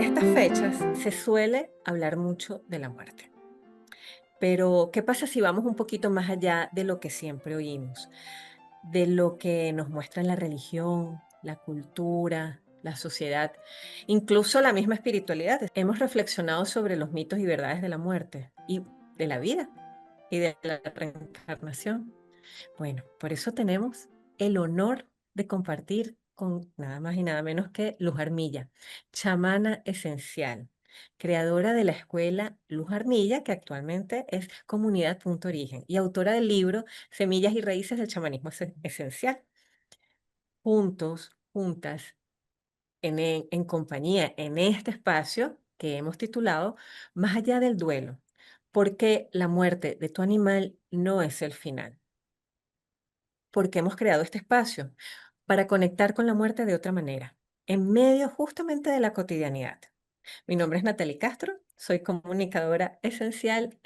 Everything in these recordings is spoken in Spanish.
estas fechas se suele hablar mucho de la muerte. Pero, ¿qué pasa si vamos un poquito más allá de lo que siempre oímos? De lo que nos muestra la religión, la cultura, la sociedad, incluso la misma espiritualidad. Hemos reflexionado sobre los mitos y verdades de la muerte y de la vida y de la reencarnación. Bueno, por eso tenemos el honor de compartir con nada más y nada menos que Luz Armilla, chamana esencial, creadora de la escuela Luz Armilla, que actualmente es Comunidad Punto Origen, y autora del libro Semillas y Raíces del Chamanismo Esencial. Juntos, juntas, en compañía, en este espacio que hemos titulado Más allá del duelo, porque la muerte de tu animal no es el final, porque hemos creado este espacio para conectar con la muerte de otra manera, en medio justamente de la cotidianidad. Mi nombre es Natalie Castro, soy comunicadora esencial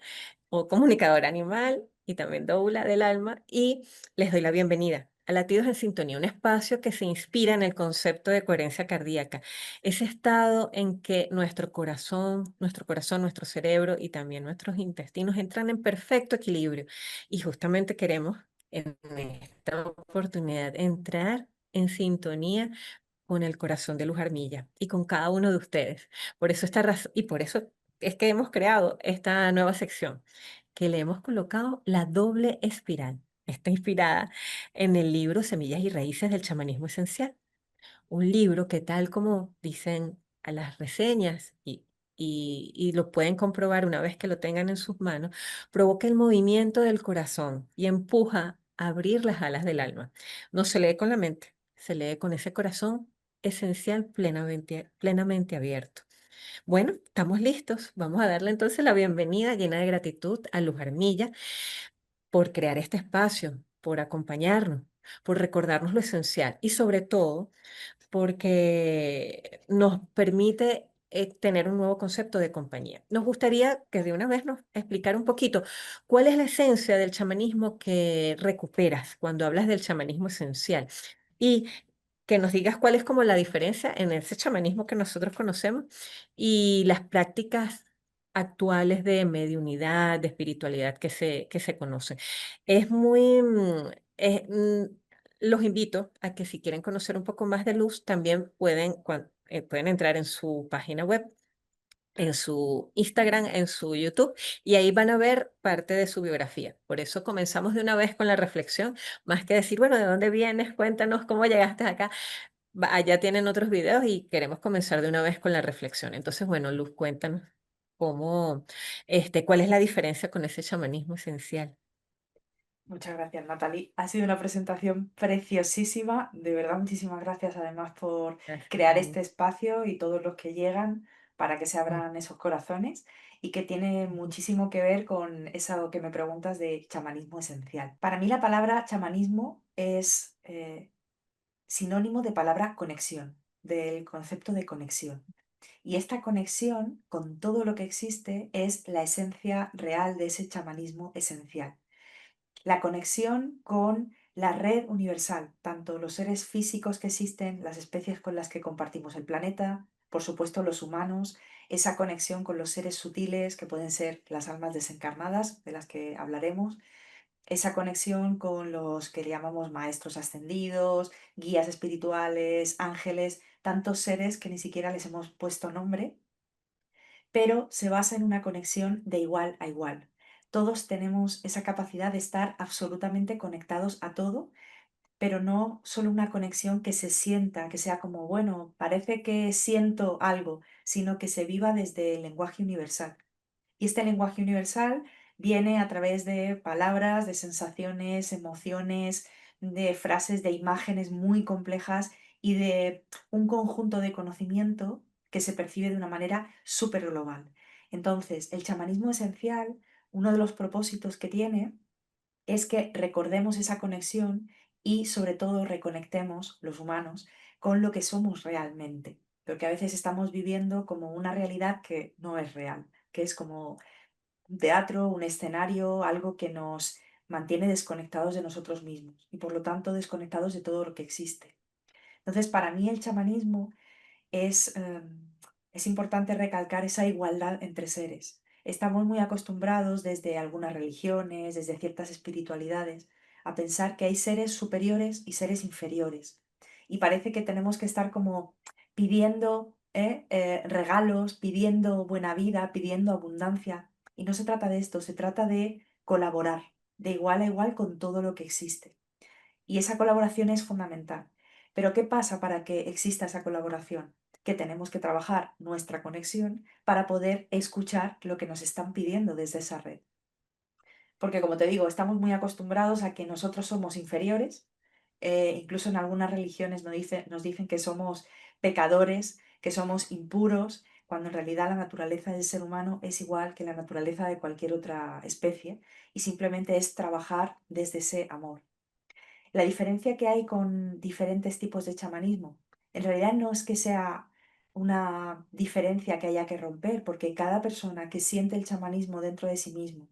o comunicadora animal y también doula del alma, y les doy la bienvenida a Latidos en Sintonía, un espacio que se inspira en el concepto de coherencia cardíaca, ese estado en que nuestro corazón, nuestro cerebro y también nuestros intestinos entran en perfecto equilibrio. Y justamente queremos en esta oportunidad entrar en sintonía con el corazón de Luz Armilla y con cada uno de ustedes. Por eso y por eso es que hemos creado esta nueva sección que le hemos colocado la doble espiral. Está inspirada en el libro Semillas y Raíces del Chamanismo Esencial, un libro que tal como dicen a las reseñas y lo pueden comprobar una vez que lo tengan en sus manos, provoca el movimiento del corazón y empuja a abrir las alas del alma. No se lee con la mente, se lee con ese corazón esencial plenamente abierto. Bueno, estamos listos. Vamos a darle entonces la bienvenida llena de gratitud a Luz Armilla por crear este espacio, por acompañarnos, por recordarnos lo esencial y sobre todo porque nos permite tener un nuevo concepto de compañía. Nos gustaría que de una vez nos explicara un poquito cuál es la esencia del chamanismo que recuperas cuando hablas del chamanismo esencial y que nos digas cuál es como la diferencia en ese chamanismo que nosotros conocemos y las prácticas actuales de mediunidad, de espiritualidad que se conocen. Es muy, los invito a que si quieren conocer un poco más de Luz, también pueden entrar en su página web, en su Instagram, en su YouTube, y ahí van a ver parte de su biografía. Por eso comenzamos de una vez con la reflexión, más que decir, bueno, ¿de dónde vienes? Cuéntanos cómo llegaste acá. Allá tienen otros videos y queremos comenzar de una vez con la reflexión. Entonces, bueno, Luz, cuéntanos cuál es la diferencia con ese chamanismo esencial. Muchas gracias, Natalie. Ha sido una presentación preciosísima. De verdad, muchísimas gracias además por Gracias crear a este Dios. espacio y todos los que llegan para que se Mm, abran esos corazones y que tiene ujú. muchísimo que ver con eso que me preguntas de chamanismo esencial. Para mí la palabra chamanismo es sinónimo de palabra conexión, del concepto de conexión. Y esta conexión con todo lo que existe es la esencia real de ese chamanismo esencial, la conexión con la red universal, tanto los seres físicos que existen, las especies con las que compartimos el planeta, por supuesto los humanos, esa conexión con los seres sutiles que pueden ser las almas desencarnadas, de las que hablaremos, esa conexión con los que llamamos maestros ascendidos, guías espirituales, ángeles, tantos seres que ni siquiera les hemos puesto nombre, pero se basa en una conexión de igual a igual. Todos tenemos esa capacidad de estar absolutamente conectados a todo, pero no solo una conexión que se sienta, que sea como, bueno, parece que siento algo, sino que se viva desde el lenguaje universal. Y este lenguaje universal viene a través de palabras, de sensaciones, emociones, de frases, de imágenes muy complejas y de un conjunto de conocimiento que se percibe de una manera súper global. Entonces, el chamanismo esencial, uno de los propósitos que tiene es que recordemos esa conexión y sobre todo reconectemos los humanos con lo que somos realmente, porque a veces estamos viviendo como una realidad que no es real, que es como un teatro, un escenario, algo que nos mantiene desconectados de nosotros mismos y por lo tanto desconectados de todo lo que existe. Entonces, para mí el chamanismo es es importante recalcar esa igualdad entre seres. Estamos muy acostumbrados desde algunas religiones, desde ciertas espiritualidades, a pensar que hay seres superiores y seres inferiores. Y parece que tenemos que estar como pidiendo regalos, pidiendo buena vida, pidiendo abundancia. Y no se trata de esto, se trata de colaborar de igual a igual con todo lo que existe. Y esa colaboración es fundamental. Pero ¿qué pasa para que exista esa colaboración? Que tenemos que trabajar nuestra conexión para poder escuchar lo que nos están pidiendo desde esa red. Porque como te digo, estamos muy acostumbrados a que nosotros somos inferiores, incluso en algunas religiones nos dicen que somos pecadores, que somos impuros, cuando en realidad la naturaleza del ser humano es igual que la naturaleza de cualquier otra especie y simplemente es trabajar desde ese amor. La diferencia que hay con diferentes tipos de chamanismo, en realidad no es que sea una diferencia que haya que romper, porque cada persona que siente el chamanismo dentro de sí mismo,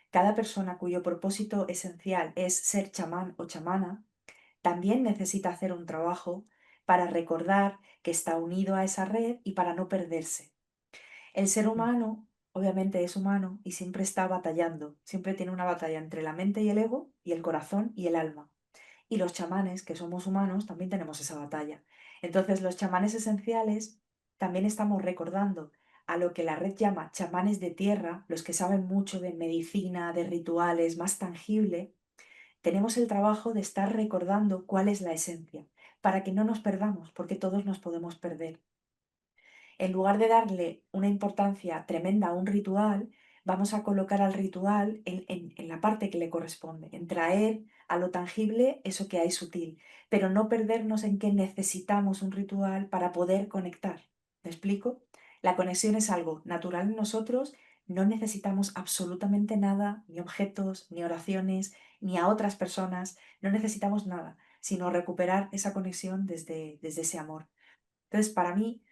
cada persona cuyo propósito esencial es ser chamán o chamana, también necesita hacer un trabajo para recordar que está unido a esa red y para no perderse. El ser humano, obviamente, es humano y siempre está batallando, siempre tiene una batalla entre la mente y el ego y el corazón y el alma. Y los chamanes, que somos humanos, también tenemos esa batalla. Entonces, los chamanes esenciales también estamos recordando a lo que la red llama chamanes de tierra, los que saben mucho de medicina, de rituales, más tangible, tenemos el trabajo de estar recordando cuál es la esencia, para que no nos perdamos, porque todos nos podemos perder. En lugar de darle una importancia tremenda a un ritual, vamos a colocar al ritual en la parte que le corresponde, en traer a lo tangible eso que hay sutil, pero no perdernos en que necesitamos un ritual para poder conectar. ¿Me explico? La conexión es algo natural en nosotros, no necesitamos absolutamente nada, ni objetos, ni oraciones, ni a otras personas, no necesitamos nada, sino recuperar esa conexión desde ese amor. Entonces, para mí,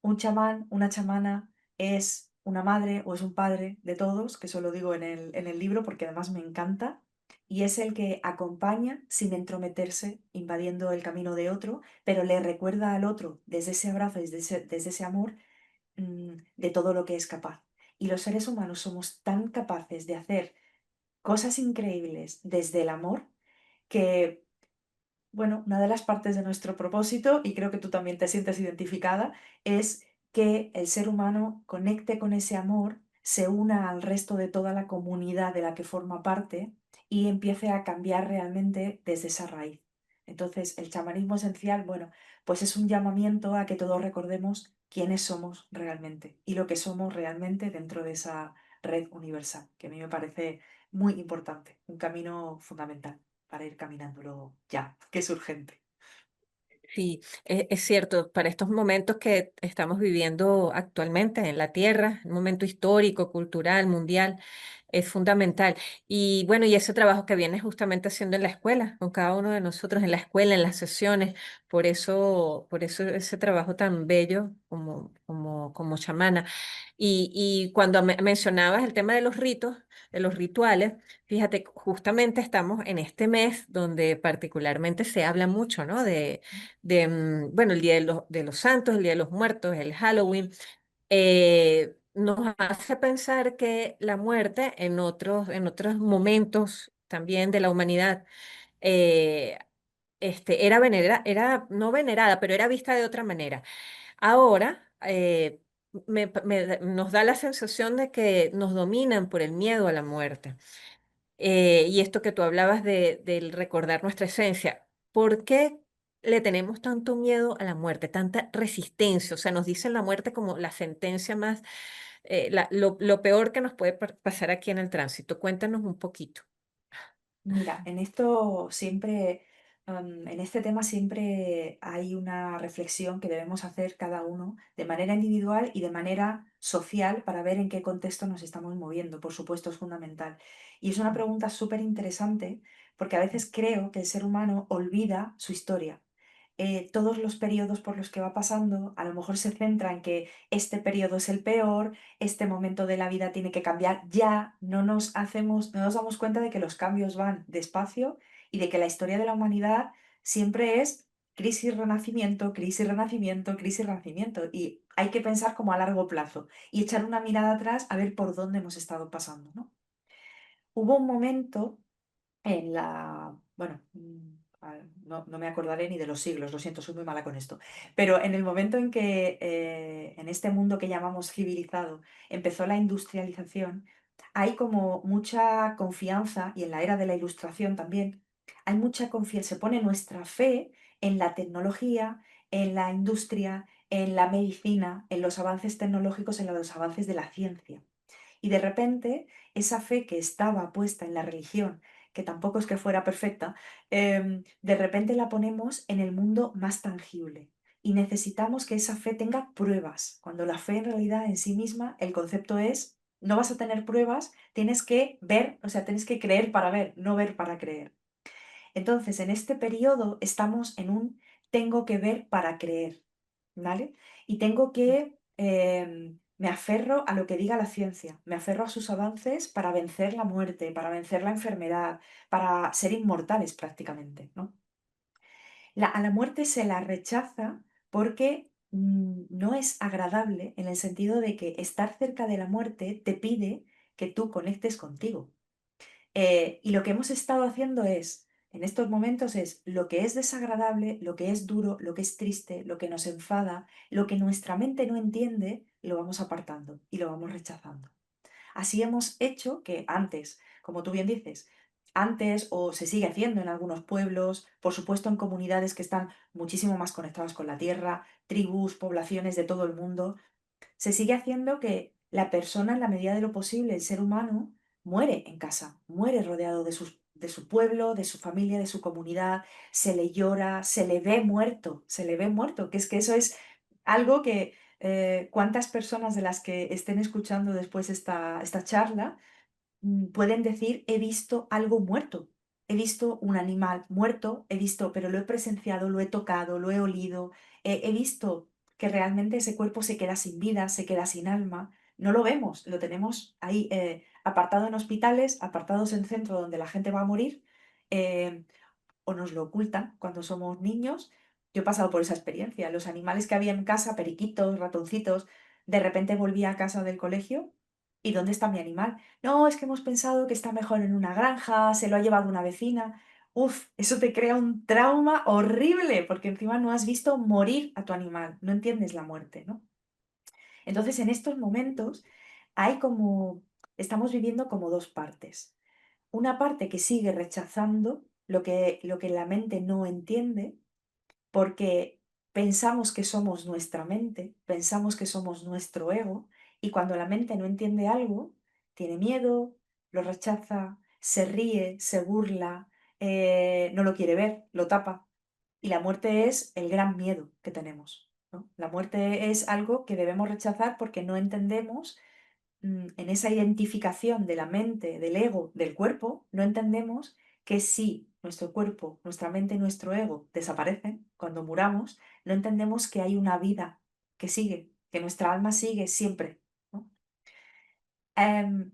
un chamán, una chamana es una madre o es un padre de todos, que eso lo digo en el libro porque además me encanta, y es el que acompaña sin entrometerse, invadiendo el camino de otro, pero le recuerda al otro desde ese abrazo, desde ese amor, de todo lo que es capaz. Y los seres humanos somos tan capaces de hacer cosas increíbles desde el amor que bueno, una de las partes de nuestro propósito, y creo que tú también te sientes identificada, es que el ser humano conecte con ese amor, se una al resto de toda la comunidad de la que forma parte y empiece a cambiar realmente desde esa raíz. Entonces, el chamanismo esencial, bueno, pues es un llamamiento a que todos recordemos quiénes somos realmente y lo que somos realmente dentro de esa red universal, que a mí me parece muy importante, un camino fundamental para ir caminándolo ya, que es urgente. Sí, es cierto, para estos momentos que estamos viviendo actualmente en la Tierra, un momento histórico, cultural, mundial, es fundamental. Y bueno, y ese trabajo que vienes justamente haciendo en la escuela, con cada uno de nosotros en la escuela, en las sesiones, por eso ese trabajo tan bello como chamana. Y cuando mencionabas el tema de los ritos, de los rituales, fíjate, justamente estamos en este mes donde particularmente se habla mucho, ¿no? Bueno, el Día de los Santos, el Día de los Muertos, el Halloween, nos hace pensar que la muerte en otros momentos también de la humanidad eh, era no venerada, pero era vista de otra manera. Ahora nos da la sensación de que nos dominan por el miedo a la muerte. Y esto que tú hablabas del recordar nuestra esencia, ¿por qué le tenemos tanto miedo a la muerte, tanta resistencia? O sea, nos dicen la muerte como la sentencia más, lo peor que nos puede pasar aquí en el tránsito. Cuéntanos un poquito. Mira, en esto siempre, en este tema siempre hay una reflexión que debemos hacer cada uno de manera individual y de manera social para ver en qué contexto nos estamos moviendo. Por supuesto, es fundamental. Y es una pregunta súper interesante porque a veces creo que el ser humano olvida su historia. Todos los periodos por los que va pasando, a lo mejor se centra en que este periodo es el peor, este momento de la vida tiene que cambiar ya, no nos damos cuenta de que los cambios van despacio y de que la historia de la humanidad siempre es crisis, renacimiento, crisis, renacimiento, crisis, renacimiento. Y hay que pensar como a largo plazo y echar una mirada atrás a ver por dónde hemos estado pasando, ¿no? Hubo un momento en la, bueno, no me acordaré ni de los siglos, lo siento, soy muy mala con esto, pero en el momento en que en este mundo que llamamos civilizado empezó la industrialización, hay como mucha confianza, y en la era de la ilustración también, hay mucha confianza, se pone nuestra fe en la tecnología, en la industria, en la medicina, en los avances tecnológicos, en los avances de la ciencia. Y de repente, esa fe que estaba puesta en la religión, que tampoco es que fuera perfecta, de repente la ponemos en el mundo más tangible. Y necesitamos que esa fe tenga pruebas, cuando la fe en realidad en sí misma, el concepto es, no vas a tener pruebas, tienes que ver, o sea, tienes que creer para ver, no ver para creer. Entonces, en este periodo estamos en un tengo que ver para creer, ¿vale? Y tengo que, me aferro a lo que diga la ciencia, me aferro a sus avances para vencer la muerte, para vencer la enfermedad, para ser inmortales prácticamente, ¿no? A la muerte se la rechaza porque no es agradable en el sentido de que estar cerca de la muerte te pide que tú conectes contigo. Y lo que hemos estado haciendo es, en estos momentos, es lo que es desagradable, lo que es duro, lo que es triste, lo que nos enfada, lo que nuestra mente no entiende, lo vamos apartando y lo vamos rechazando. Así hemos hecho que antes, como tú bien dices, antes o se sigue haciendo en algunos pueblos, por supuesto en comunidades que están muchísimo más conectadas con la tierra, tribus, poblaciones de todo el mundo, se sigue haciendo que la persona, en la medida de lo posible, el ser humano, muere en casa, muere rodeado de su pueblo, de su familia, de su comunidad, se le llora, se le ve muerto, que es que eso es algo que cuántas personas de las que estén escuchando después esta charla pueden decir, he visto algo muerto, he visto un animal muerto, he visto, pero lo he presenciado, lo he tocado, lo he olido, he visto que realmente ese cuerpo se queda sin vida, se queda sin alma. No lo vemos, lo tenemos ahí apartado en hospitales, apartados en centro donde la gente va a morir, eh, o nos lo ocultan cuando somos niños. Yo he pasado por esa experiencia. Los animales que había en casa, periquitos, ratoncitos, de repente volví a casa del colegio. ¿Y dónde está mi animal? No, es que hemos pensado que está mejor en una granja, se lo ha llevado una vecina. Uf, eso te crea un trauma horrible, porque encima no has visto morir a tu animal, no entiendes la muerte, ¿no? Entonces, en estos momentos hay como, estamos viviendo como dos partes. Una parte que sigue rechazando lo que la mente no entiende, porque pensamos que somos nuestra mente, pensamos que somos nuestro ego, y cuando la mente no entiende algo, tiene miedo, lo rechaza, se ríe, se burla, no lo quiere ver, lo tapa. Y la muerte es el gran miedo que tenemos, ¿no? La muerte es algo que debemos rechazar porque no entendemos en esa identificación de la mente, del ego, del cuerpo, no entendemos que si nuestro cuerpo, nuestra mente y nuestro ego desaparecen cuando muramos, no entendemos que hay una vida que sigue, que nuestra alma sigue siempre, ¿no? Em,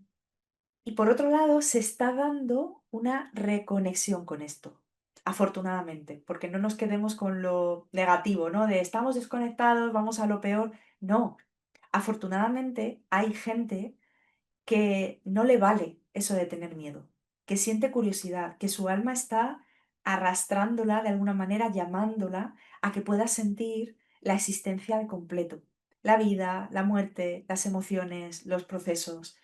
y por otro lado, se está dando una reconexión con esto, afortunadamente, porque no nos quedemos con lo negativo, ¿no? De estamos desconectados, vamos a lo peor. No, afortunadamente hay gente que no le vale eso de tener miedo, que siente curiosidad, que su alma está arrastrándola de alguna manera, llamándola a que pueda sentir la existencia al completo, la vida, la muerte, las emociones, los procesos.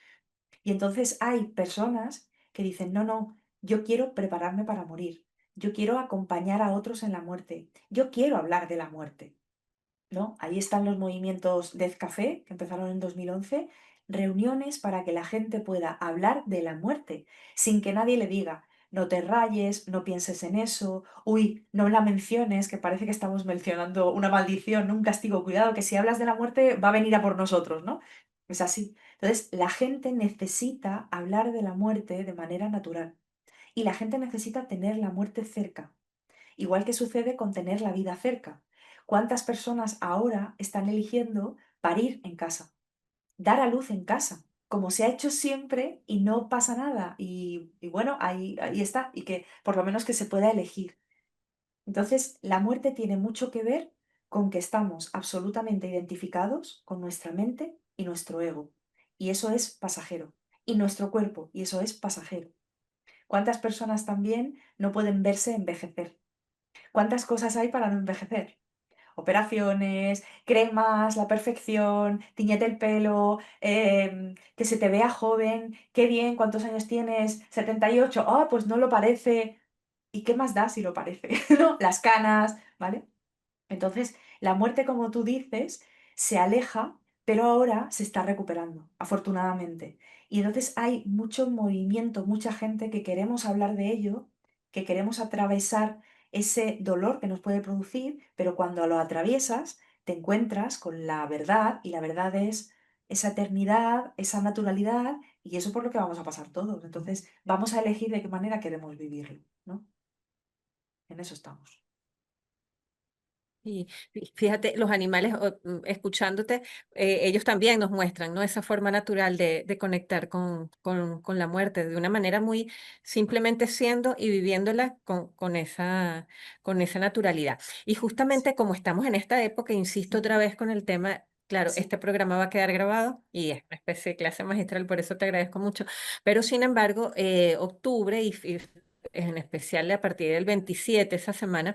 Y entonces hay personas que dicen, no, no, yo quiero prepararme para morir, yo quiero acompañar a otros en la muerte, yo quiero hablar de la muerte. ¿No? Ahí están los movimientos Death Café, que empezaron en 2011, reuniones para que la gente pueda hablar de la muerte, sin que nadie le diga, no te rayes, no pienses en eso, uy, no la menciones, que parece que estamos mencionando una maldición, ¿no? Un castigo, cuidado, que si hablas de la muerte va a venir a por nosotros, ¿no? Es así. Entonces, la gente necesita hablar de la muerte de manera natural y la gente necesita tener la muerte cerca. Igual que sucede con tener la vida cerca. ¿Cuántas personas ahora están eligiendo parir en casa, dar a luz en casa, como se ha hecho siempre y no pasa nada? Y bueno, ahí está, y que por lo menos que se pueda elegir. Entonces, la muerte tiene mucho que ver con que estamos absolutamente identificados con nuestra mente y nuestro ego. Y eso es pasajero. Y nuestro cuerpo, y eso es pasajero. ¿Cuántas personas también no pueden verse envejecer? ¿Cuántas cosas hay para no envejecer? Operaciones, cremas, la perfección, tiñete el pelo, que se te vea joven, qué bien, ¿cuántos años tienes? 78, ah, pues no lo parece. ¿Y qué más da si lo parece? ¿No? Las canas, ¿vale? Entonces, la muerte, como tú dices, se aleja, pero ahora se está recuperando, afortunadamente. Y entonces hay mucho movimiento, mucha gente que queremos hablar de ello, que queremos atravesar ese dolor que nos puede producir, pero cuando lo atraviesas, te encuentras con la verdad, y la verdad es esa eternidad, esa naturalidad, y eso por lo que vamos a pasar todos. Entonces, vamos a elegir de qué manera queremos vivirlo, ¿no? En eso estamos. Y fíjate, los animales, escuchándote, ellos también nos muestran, ¿no? Esa forma natural de conectar con la muerte, de una manera muy simplemente siendo y viviéndola con esa naturalidad. Y justamente como estamos en esta época, insisto Ujú. otra vez con el tema, claro, Sí, este programa va a quedar grabado y es una especie de clase magistral, por eso te agradezco mucho. Pero sin embargo, octubre y en especial a partir del 27, esa semana,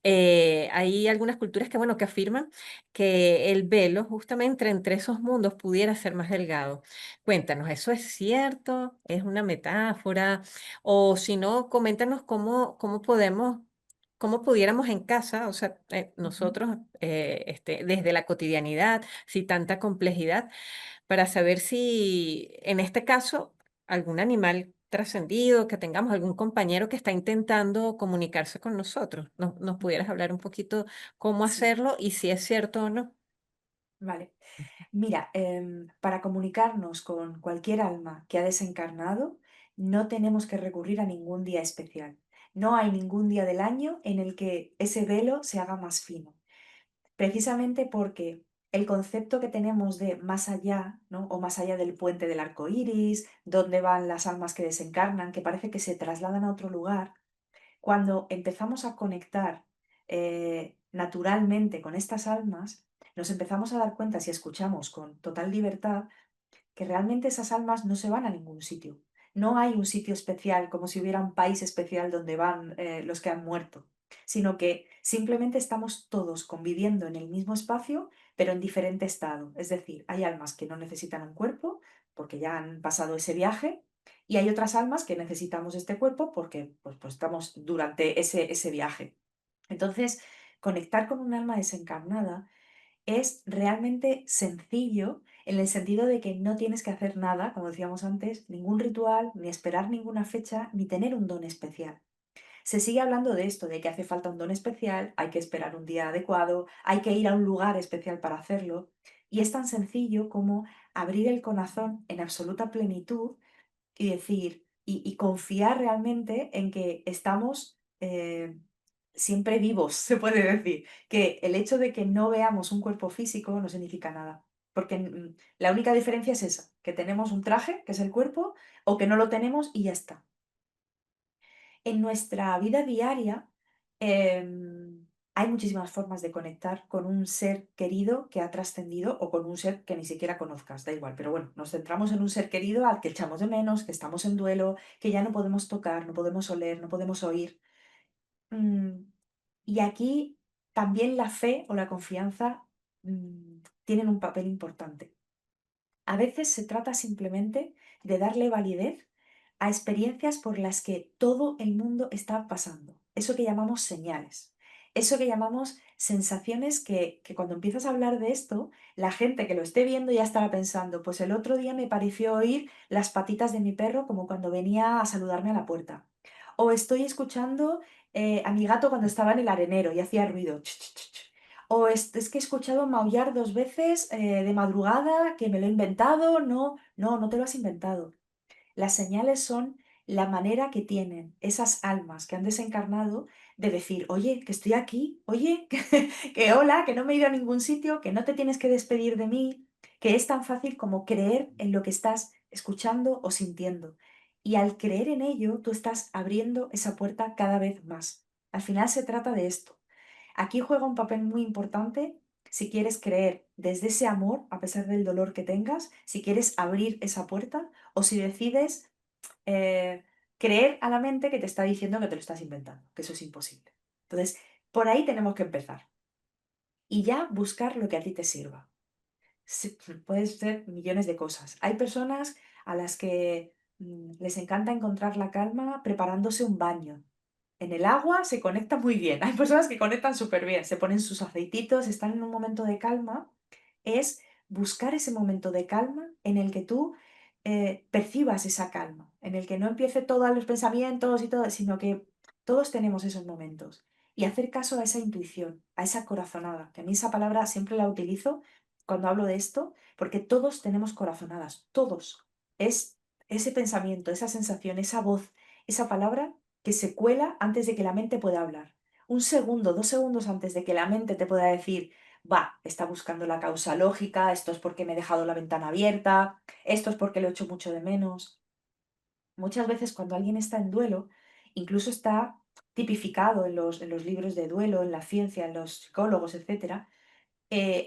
hay algunas culturas que, bueno, que afirman que el velo justamente entre esos mundos pudiera ser más delgado. Cuéntanos, ¿eso es cierto? ¿Es una metáfora? O si no, coméntanos cómo pudiéramos en casa, o sea, ujú, nosotros, desde la cotidianidad, sin tanta complejidad, para saber si en este caso algún animal trascendido, que tengamos algún compañero que está intentando comunicarse con nosotros. ¿Nos ujú. pudieras hablar un poquito cómo Sí, hacerlo y si es cierto o no? vale. Mira, para comunicarnos con cualquier alma que ha desencarnado, no tenemos que recurrir a ningún día especial. No hay ningún día del año en el que ese velo se haga más fino. Precisamente porque el concepto que tenemos de más allá, ¿no? O más allá del puente del arco iris, dónde van las almas que desencarnan, que parece que se trasladan a otro lugar, cuando empezamos a conectar naturalmente con estas almas, nos empezamos a dar cuenta, si escuchamos con total libertad, que realmente esas almas no se van a ningún sitio. No hay un sitio especial, como si hubiera un país especial donde van los que han muerto, sino que simplemente estamos todos conviviendo en el mismo espacio, pero en diferente estado. Es decir, hay almas que no necesitan un cuerpo porque ya han pasado ese viaje, y hay otras almas que necesitamos este cuerpo porque pues estamos durante ese viaje. Entonces, conectar con un alma desencarnada es realmente sencillo en el sentido de que no tienes que hacer nada, como decíamos antes, ningún ritual, ni esperar ninguna fecha, ni tener un don especial. Se sigue hablando de esto, de que hace falta un don especial, hay que esperar un día adecuado, hay que ir a un lugar especial para hacerlo. Y es tan sencillo como abrir el corazón en absoluta plenitud y decir, y confiar realmente en que estamos siempre vivos, se puede decir. Que el hecho de que no veamos un cuerpo físico no significa nada. Porque la única diferencia es esa, que tenemos un traje, que es el cuerpo, o que no lo tenemos y ya está. En nuestra vida diaria hay muchísimas formas de conectar con un ser querido que ha trascendido o con un ser que ni siquiera conozcas, da igual, pero bueno, nos centramos en un ser querido al que echamos de menos, que estamos en duelo, que ya no podemos tocar, no podemos oler, no podemos oír. Mm, y aquí también la fe o la confianza tienen un papel importante. A veces se trata simplemente de darle validez a experiencias por las que todo el mundo está pasando. Eso que llamamos señales. Eso que llamamos sensaciones que cuando empiezas a hablar de esto, la gente que lo esté viendo ya estará pensando, pues el otro día me pareció oír las patitas de mi perro como cuando venía a saludarme a la puerta. O estoy escuchando a mi gato cuando estaba en el arenero y hacía ruido. Ch, ch, ch, ch. O es que he escuchado maullar 2 veces, de madrugada, que me lo he inventado. No, no, no te lo has inventado. Las señales son la manera que tienen esas almas que han desencarnado de decir: "Oye, que estoy aquí, oye, que hola, que no me he ido a ningún sitio, que no te tienes que despedir de mí", que es tan fácil como creer en lo que estás escuchando o sintiendo. Y al creer en ello, tú estás abriendo esa puerta cada vez más. Al final se trata de esto. Aquí juega un papel muy importante si quieres creer desde ese amor, a pesar del dolor que tengas, si quieres abrir esa puerta o si decides eh, creer a la mente que te está diciendo que te lo estás inventando, que eso es imposible. Entonces, por ahí tenemos que empezar y ya buscar lo que a ti te sirva. Sí, pueden ser millones de cosas. Hay personas a las que les encanta encontrar la calma preparándose un baño. En el agua se conecta muy bien. Hay personas que conectan súper bien, se ponen sus aceititos, están en un momento de calma. Es buscar ese momento de calma en el que tú percibas esa calma, en el que no empiece todos los pensamientos y todo, sino que todos tenemos esos momentos. Y hacer caso a esa intuición, a esa corazonada, que a mí esa palabra siempre la utilizo cuando hablo de esto, porque todos tenemos corazonadas, todos. Es ese pensamiento, esa sensación, esa voz, esa palabra que se cuela antes de que la mente pueda hablar. Un segundo, 2 segundos antes de que la mente te pueda decir, va, está buscando la causa lógica, esto es porque me he dejado la ventana abierta, esto es porque lo echo mucho de menos. Muchas veces cuando alguien está en duelo, incluso está tipificado en los libros de duelo, en la ciencia, en los psicólogos, etcétera,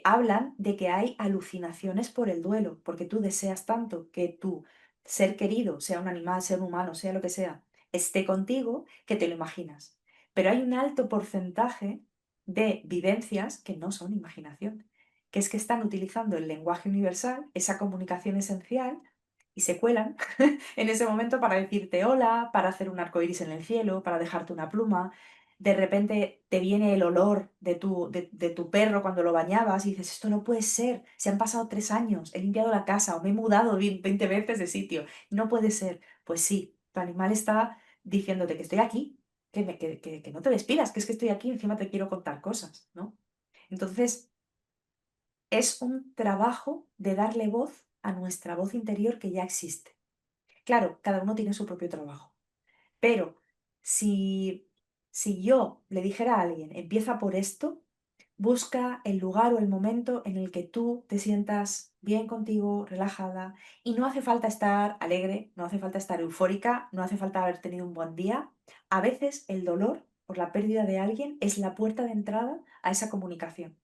hablan de que hay alucinaciones por el duelo, porque tú deseas tanto que tu ser querido, sea un animal, sea un humano, sea lo que sea, esté contigo, que te lo imaginas. Pero hay un alto porcentaje de vivencias que no son imaginación, que es que están utilizando el lenguaje universal, esa comunicación esencial, y se cuelan en ese momento para decirte hola, para hacer un arco iris en el cielo, para dejarte una pluma, de repente te viene el olor de tu perro cuando lo bañabas y dices, esto no puede ser, se han pasado 3 años, he limpiado la casa o me he mudado 20 veces de sitio, no puede ser. Pues sí, tu animal está diciéndote que estoy aquí, que no te despidas, que es que estoy aquí, encima te quiero contar cosas, ¿no? Entonces, es un trabajo de darle voz a nuestra voz interior que ya existe. Claro, cada uno tiene su propio trabajo. Pero si, si yo le dijera a alguien, empieza por esto, busca el lugar o el momento en el que tú te sientas bien contigo, relajada, y no hace falta estar alegre, no hace falta estar eufórica, no hace falta haber tenido un buen día. A veces el dolor por la pérdida de alguien es la puerta de entrada a esa comunicación.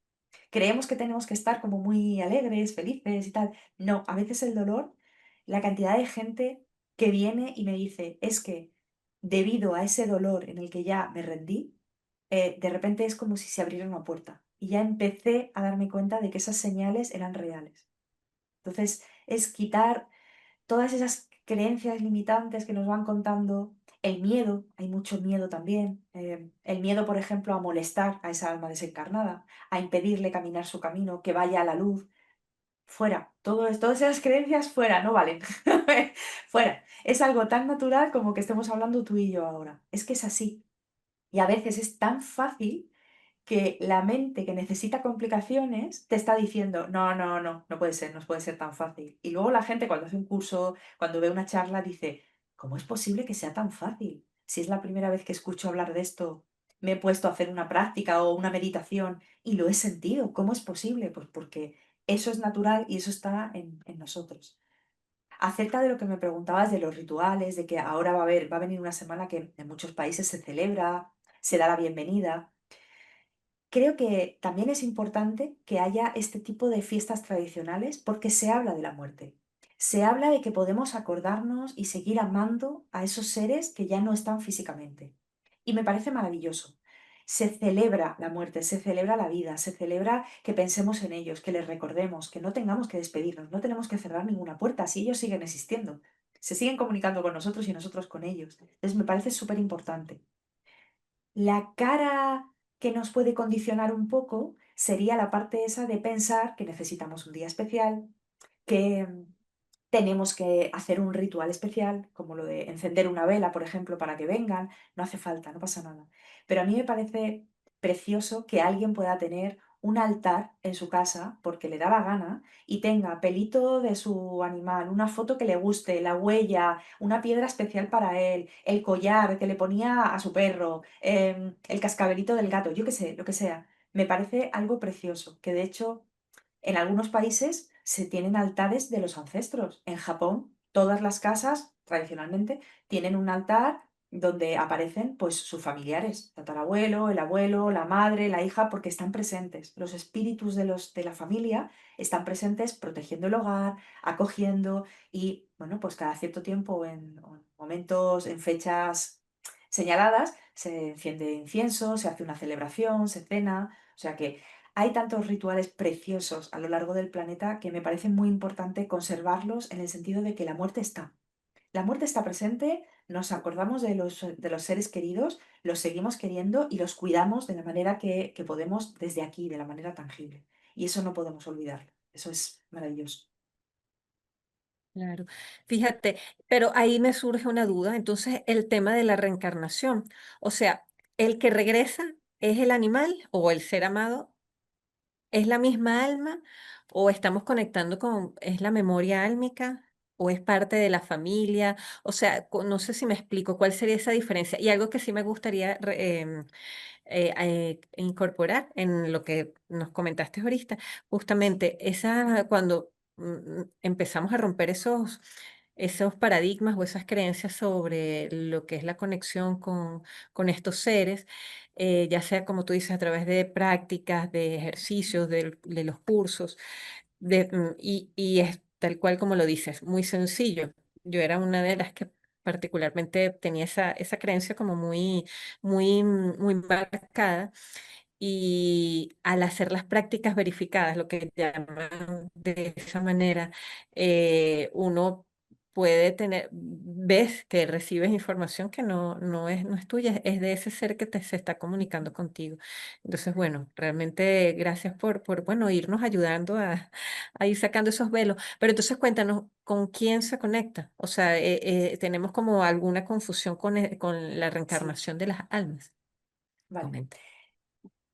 Creemos que tenemos que estar como muy alegres, felices y tal. No, a veces el dolor, la cantidad de gente que viene y me dice, es que debido a ese dolor en el que ya me rendí, de repente es como si se abriera una puerta. Y ya empecé a darme cuenta de que esas señales eran reales. Entonces, es quitar todas esas creencias limitantes que nos van contando, el miedo, hay mucho miedo también, el miedo, por ejemplo, a molestar a esa alma desencarnada, a impedirle caminar su camino, que vaya a la luz, fuera, todas esas creencias fuera, no valen, fuera. Es algo tan natural como que estemos hablando tú y yo ahora, es que es así. Y a veces es tan fácil que la mente que necesita complicaciones te está diciendo, no, no, no, no puede ser, no puede ser tan fácil. Y luego la gente cuando hace un curso, cuando ve una charla, dice, ¿cómo es posible que sea tan fácil? Si es la primera vez que escucho hablar de esto, me he puesto a hacer una práctica o una meditación y lo he sentido, ¿cómo es posible? Pues porque eso es natural y eso está en nosotros. Acerca de lo que me preguntabas de los rituales, de que ahora va a venir una semana que en muchos países se celebra, se da la bienvenida. Creo que también es importante que haya este tipo de fiestas tradicionales porque se habla de la muerte. Se habla de que podemos acordarnos y seguir amando a esos seres que ya no están físicamente. Y me parece maravilloso. Se celebra la muerte, se celebra la vida, se celebra que pensemos en ellos, que les recordemos, que no tengamos que despedirnos, no tenemos que cerrar ninguna puerta, si ellos siguen existiendo. Se siguen comunicando con nosotros y nosotros con ellos. Entonces me parece súper importante. La cara que nos puede condicionar un poco sería la parte esa de pensar que necesitamos un día especial, que tenemos que hacer un ritual especial, como lo de encender una vela, por ejemplo, para que vengan. No hace falta, no pasa nada. Pero a mí me parece precioso que alguien pueda tener un altar en su casa porque le da la gana y tenga pelito de su animal, una foto que le guste, la huella, una piedra especial para él, el collar que le ponía a su perro, el cascabelito del gato, yo qué sé, lo que sea. Me parece algo precioso, que de hecho en algunos países se tienen altares de los ancestros. En Japón, todas las casas, tradicionalmente, tienen un altar donde aparecen pues sus familiares, tatarabuelo, el abuelo, la madre, la hija, porque están presentes. Los espíritus de la familia están presentes protegiendo el hogar, acogiendo y, bueno, pues cada cierto tiempo o en momentos, en fechas señaladas, se enciende incienso, se hace una celebración, se cena. O sea que hay tantos rituales preciosos a lo largo del planeta que me parece muy importante conservarlos en el sentido de que la muerte está. La muerte está presente, nos acordamos de los seres queridos, los seguimos queriendo y los cuidamos de la manera que podemos desde aquí, de la manera tangible. Y eso no podemos olvidarlo. Eso es maravilloso. Claro. Fíjate, pero ahí me surge una duda. Entonces, el tema de la reencarnación, o sea, ¿el que regresa es el animal o el ser amado? ¿Es la misma alma o estamos conectando con, es la memoria álmica o es parte de la familia? O sea, no sé si me explico cuál sería esa diferencia. Y algo que sí me gustaría incorporar en lo que nos comentaste ahorita, justamente esa, cuando empezamos a romper esos paradigmas o esas creencias sobre lo que es la conexión con estos seres, ya sea como tú dices, a través de prácticas, de ejercicios, de los cursos, y es tal cual como lo dices, muy sencillo. Yo era una de las que particularmente tenía esa creencia como muy marcada, y al hacer las prácticas verificadas, lo que llaman de esa manera, uno puede tener, ves que recibes información que no es tuya, es de ese ser que se está comunicando contigo. Entonces, bueno, realmente gracias bueno, irnos ayudando a ir sacando esos velos. Pero entonces cuéntanos, ¿con quién se conecta? O sea, tenemos como alguna confusión con la Sí, reencarnación de las almas. vale. Comenta.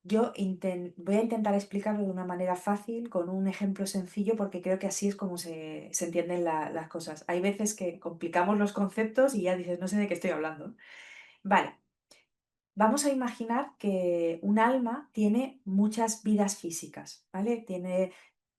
Voy a intentar explicarlo de una manera fácil, con un ejemplo sencillo, porque creo que así es como se entienden las cosas. Hay veces que complicamos los conceptos y ya dices, no sé de qué estoy hablando. Vale, vamos a imaginar que un alma tiene muchas vidas físicas, ¿vale?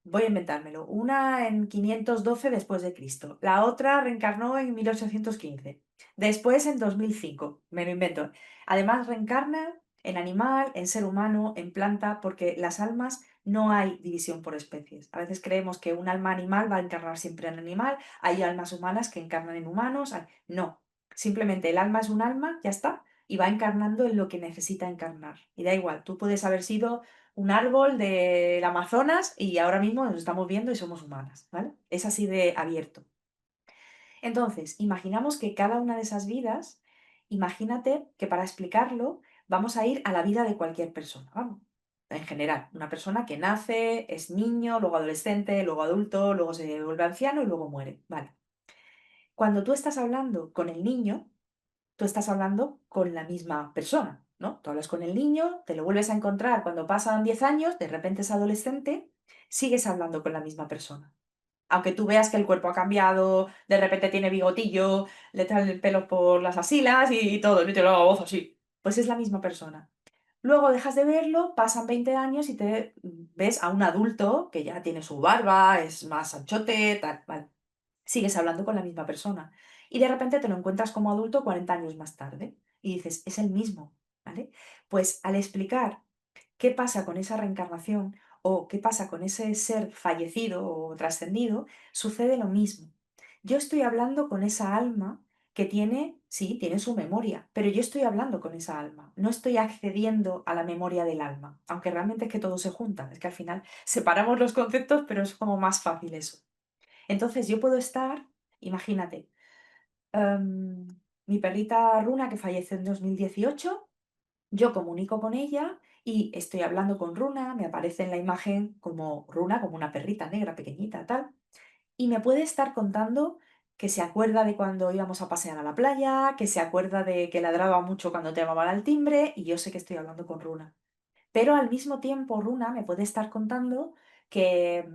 Voy a inventármelo, una en 512 después de Cristo, la otra reencarnó en 1815, después en 2005, me lo invento. Además reencarna en animal, en ser humano, en planta, porque las almas no hay división por especies. A veces creemos que un alma animal va a encarnar siempre en animal, hay almas humanas que encarnan en humanos, no, simplemente el alma es un alma, ya está, y va encarnando en lo que necesita encarnar. Y da igual, tú puedes haber sido un árbol del Amazonas y ahora mismo nos estamos viendo y somos humanas, ¿vale? Es así de abierto. Entonces, imaginamos que cada una de esas vidas, imagínate que para explicarlo vamos a ir a la vida de cualquier persona, vamos. En general, una persona que nace, es niño, luego adolescente, luego adulto, luego se vuelve anciano y luego muere, ¿vale? Cuando tú estás hablando con el niño, tú estás hablando con la misma persona, ¿no? Tú hablas con el niño, te lo vuelves a encontrar cuando pasan 10 años, de repente es adolescente, sigues hablando con la misma persona. Aunque tú veas que el cuerpo ha cambiado, de repente tiene bigotillo, le traen el pelo por las axilas y todo, y te lo hago voz así. Pues es la misma persona. Luego dejas de verlo, pasan 20 años y te ves a un adulto que ya tiene su barba, es más anchote, tal, vale. Sigues hablando con la misma persona. Y de repente te lo encuentras como adulto 40 años más tarde. Y dices, es el mismo, ¿vale? Pues al explicar qué pasa con esa reencarnación o qué pasa con ese ser fallecido o trascendido, sucede lo mismo. Yo estoy hablando con esa alma que tiene, sí, tiene su memoria, pero yo estoy hablando con esa alma, no estoy accediendo a la memoria del alma, aunque realmente es que todo se junta, es que al final separamos los conceptos, pero es como más fácil eso. Entonces yo puedo estar, imagínate, em, mi perrita Runa que falleció en 2018, yo comunico con ella y estoy hablando con Runa, me aparece en la imagen como Runa, como una perrita negra pequeñita, tal, y me puede estar contando que se acuerda de cuando íbamos a pasear a la playa, que se acuerda de que ladraba mucho cuando te llamaban al timbre, y yo sé que estoy hablando con Runa. Pero al mismo tiempo, Runa me puede estar contando que,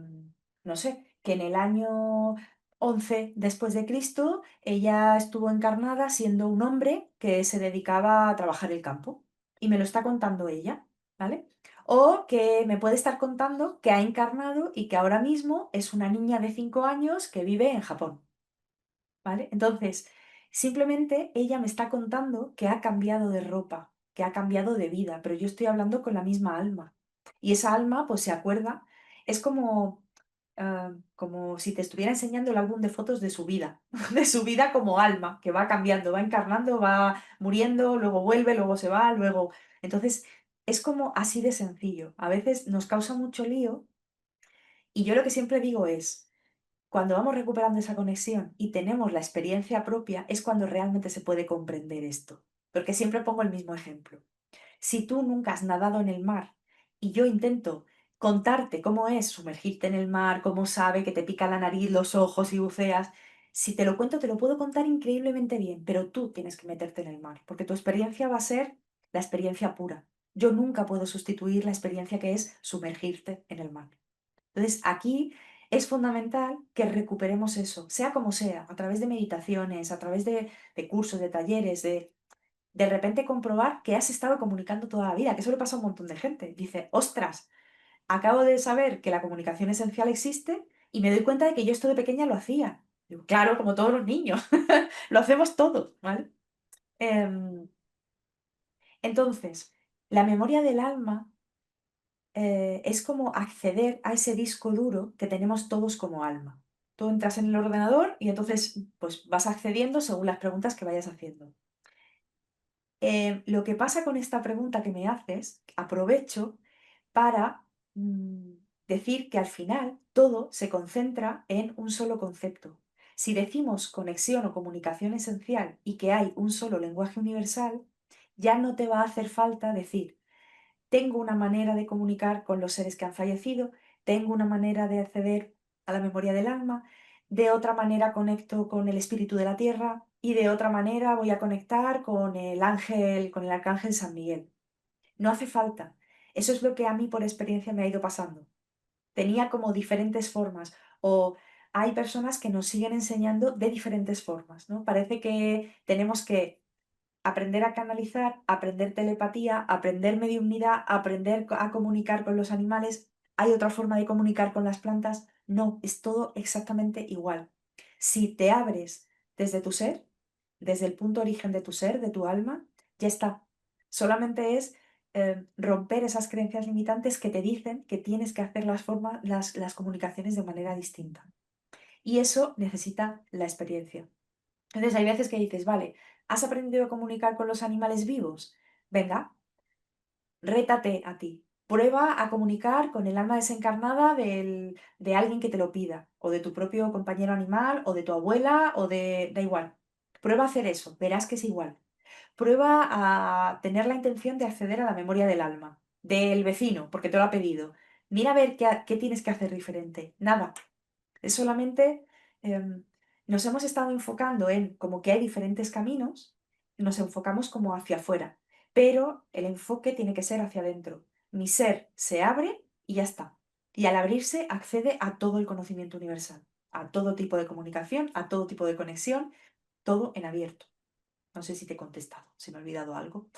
no sé, que en el año 11 después de Cristo ella estuvo encarnada siendo un hombre que se dedicaba a trabajar el campo. Y me lo está contando ella, ¿vale? O que me puede estar contando que ha encarnado y que ahora mismo es una niña de 5 años que vive en Japón, ¿vale? Entonces, Simplemente ella me está contando que ha cambiado de ropa, que ha cambiado de vida, pero yo estoy hablando con la misma alma. Y esa alma, pues se acuerda, es como, como si te estuviera enseñando el álbum de fotos de su vida, de su vida como alma, que va cambiando, va encarnando, va muriendo, luego vuelve, luego se va, luego... Entonces, es como así de sencillo. A veces nos causa mucho lío y yo lo que siempre digo es, cuando vamos recuperando esa conexión y tenemos la experiencia propia, es cuando realmente se puede comprender esto. Porque siempre pongo el mismo ejemplo. Si tú nunca has nadado en el mar y yo intento contarte cómo es sumergirte en el mar, cómo sabe que te pica la nariz, los ojos y buceas, si te lo cuento te lo puedo contar increíblemente bien, pero tú tienes que meterte en el mar, porque tu experiencia va a ser la experiencia pura. Yo nunca puedo sustituir la experiencia que es sumergirte en el mar. Entonces, aquí es fundamental que recuperemos eso, sea como sea, a través de meditaciones, a través de cursos, de talleres, de repente comprobar que has estado comunicando toda la vida, que eso le pasa a un montón de gente. Dice, ostras, acabo de saber que la comunicación esencial existe y me doy cuenta de que yo esto de pequeña lo hacía. Digo, claro, como todos los niños, lo hacemos todos, ¿vale? Em, entonces, la memoria del alma es como acceder a ese disco duro que tenemos todos como alma. Tú entras en el ordenador y entonces pues vas accediendo según las preguntas que vayas haciendo. Lo que pasa con esta pregunta que me haces, aprovecho para decir que al final todo se concentra en un solo concepto. Si decimos conexión o comunicación esencial y que hay un solo lenguaje universal, ya no te va a hacer falta decir tengo una manera de comunicar con los seres que han fallecido, tengo una manera de acceder a la memoria del alma, de otra manera conecto con el espíritu de la tierra y de otra manera voy a conectar con el ángel, con el arcángel San Miguel. No hace falta. Eso es lo que a mí por experiencia me ha ido pasando. Tenía como diferentes formas o hay personas que nos siguen enseñando de diferentes formas, ¿no? Parece que tenemos que aprender a canalizar, aprender telepatía, aprender mediumnidad, aprender a comunicar con los animales. ¿Hay otra forma de comunicar con las plantas? No, es todo exactamente igual. Si te abres desde tu ser, desde el punto origen de tu ser, de tu alma, ya está. Solamente es romper esas creencias limitantes que te dicen que tienes que hacer las comunicaciones de manera distinta. Y eso necesita la experiencia. Entonces hay veces que dices, vale, ¿has aprendido a comunicar con los animales vivos? Venga, rétate a ti. Prueba a comunicar con el alma desencarnada de alguien que te lo pida, o de tu propio compañero animal, o de tu abuela, o de... da igual. Prueba a hacer eso, verás que es igual. Prueba a tener la intención de acceder a la memoria del alma, del vecino, porque te lo ha pedido. Mira a ver qué tienes que hacer diferente. Nada, es solamente nos hemos estado enfocando en como que hay diferentes caminos, nos enfocamos como hacia afuera, pero el enfoque tiene que ser hacia adentro. Mi ser se abre y ya está. Y al abrirse accede a todo el conocimiento universal, a todo tipo de comunicación, a todo tipo de conexión, todo en abierto. No sé si te he contestado, si me he olvidado algo,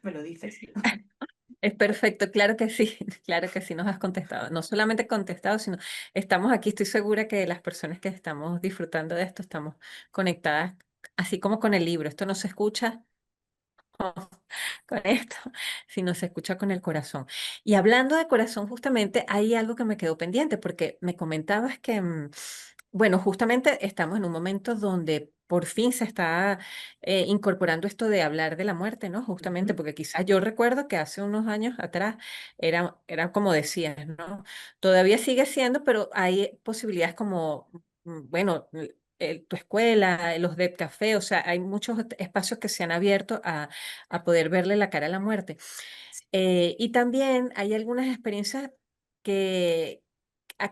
me lo dices. Es perfecto, claro que sí, claro que sí nos has contestado. No solamente contestado, sino estamos aquí, estoy segura que las personas que estamos disfrutando de esto estamos conectadas, así como con el libro. Esto no se escucha con esto, sino se escucha con el corazón. Y hablando de corazón, justamente hay algo que me quedó pendiente, porque me comentabas que, bueno, justamente estamos en un momento donde por fin se está incorporando esto de hablar de la muerte, ¿no? Justamente Ujú, porque quizás yo recuerdo que hace unos años atrás era como decías, ¿no? Todavía sigue siendo, pero hay posibilidades como, bueno, tu escuela, los Dead Café, o sea, hay muchos espacios que se han abierto a poder verle la cara a la muerte. sí, Y también hay algunas experiencias que,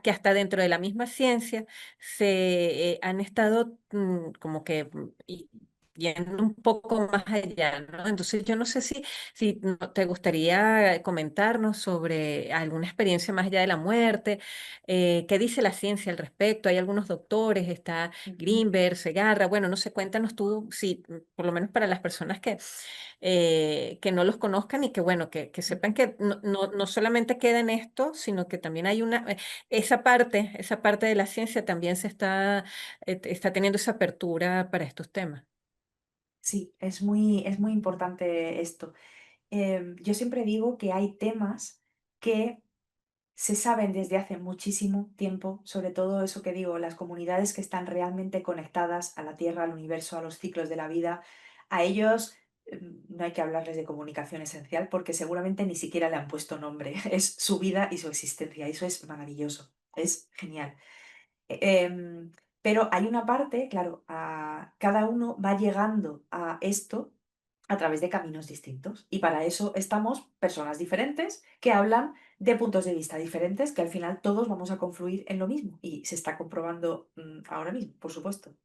que hasta dentro de la misma ciencia se han estado como que yendo un poco más allá, ¿no? Entonces yo no sé si te gustaría comentarnos sobre alguna experiencia más allá de la muerte, qué dice la ciencia al respecto. Hay algunos doctores, está ujú, Greenberg, Segarra, bueno, no sé, cuéntanos tú, si por lo menos para las personas que no los conozcan y que, bueno, que sepan ujú. que no solamente queda en esto, sino que también hay esa parte de la ciencia también está teniendo esa apertura para estos temas. Sí, es muy importante esto. Yo siempre digo que hay temas que se saben desde hace muchísimo tiempo, sobre todo eso que digo, las comunidades que están realmente conectadas a la Tierra, al universo, a los ciclos de la vida, a ellos no hay que hablarles de comunicación esencial porque seguramente ni siquiera le han puesto nombre. Es su vida y su existencia. Eso es maravilloso, es genial. Em, pero hay una parte, claro, cada uno va llegando a esto a través de caminos distintos. Y para eso estamos personas diferentes que hablan de puntos de vista diferentes, que al final todos vamos a confluir en lo mismo. Y se está comprobando ahora mismo, por supuesto.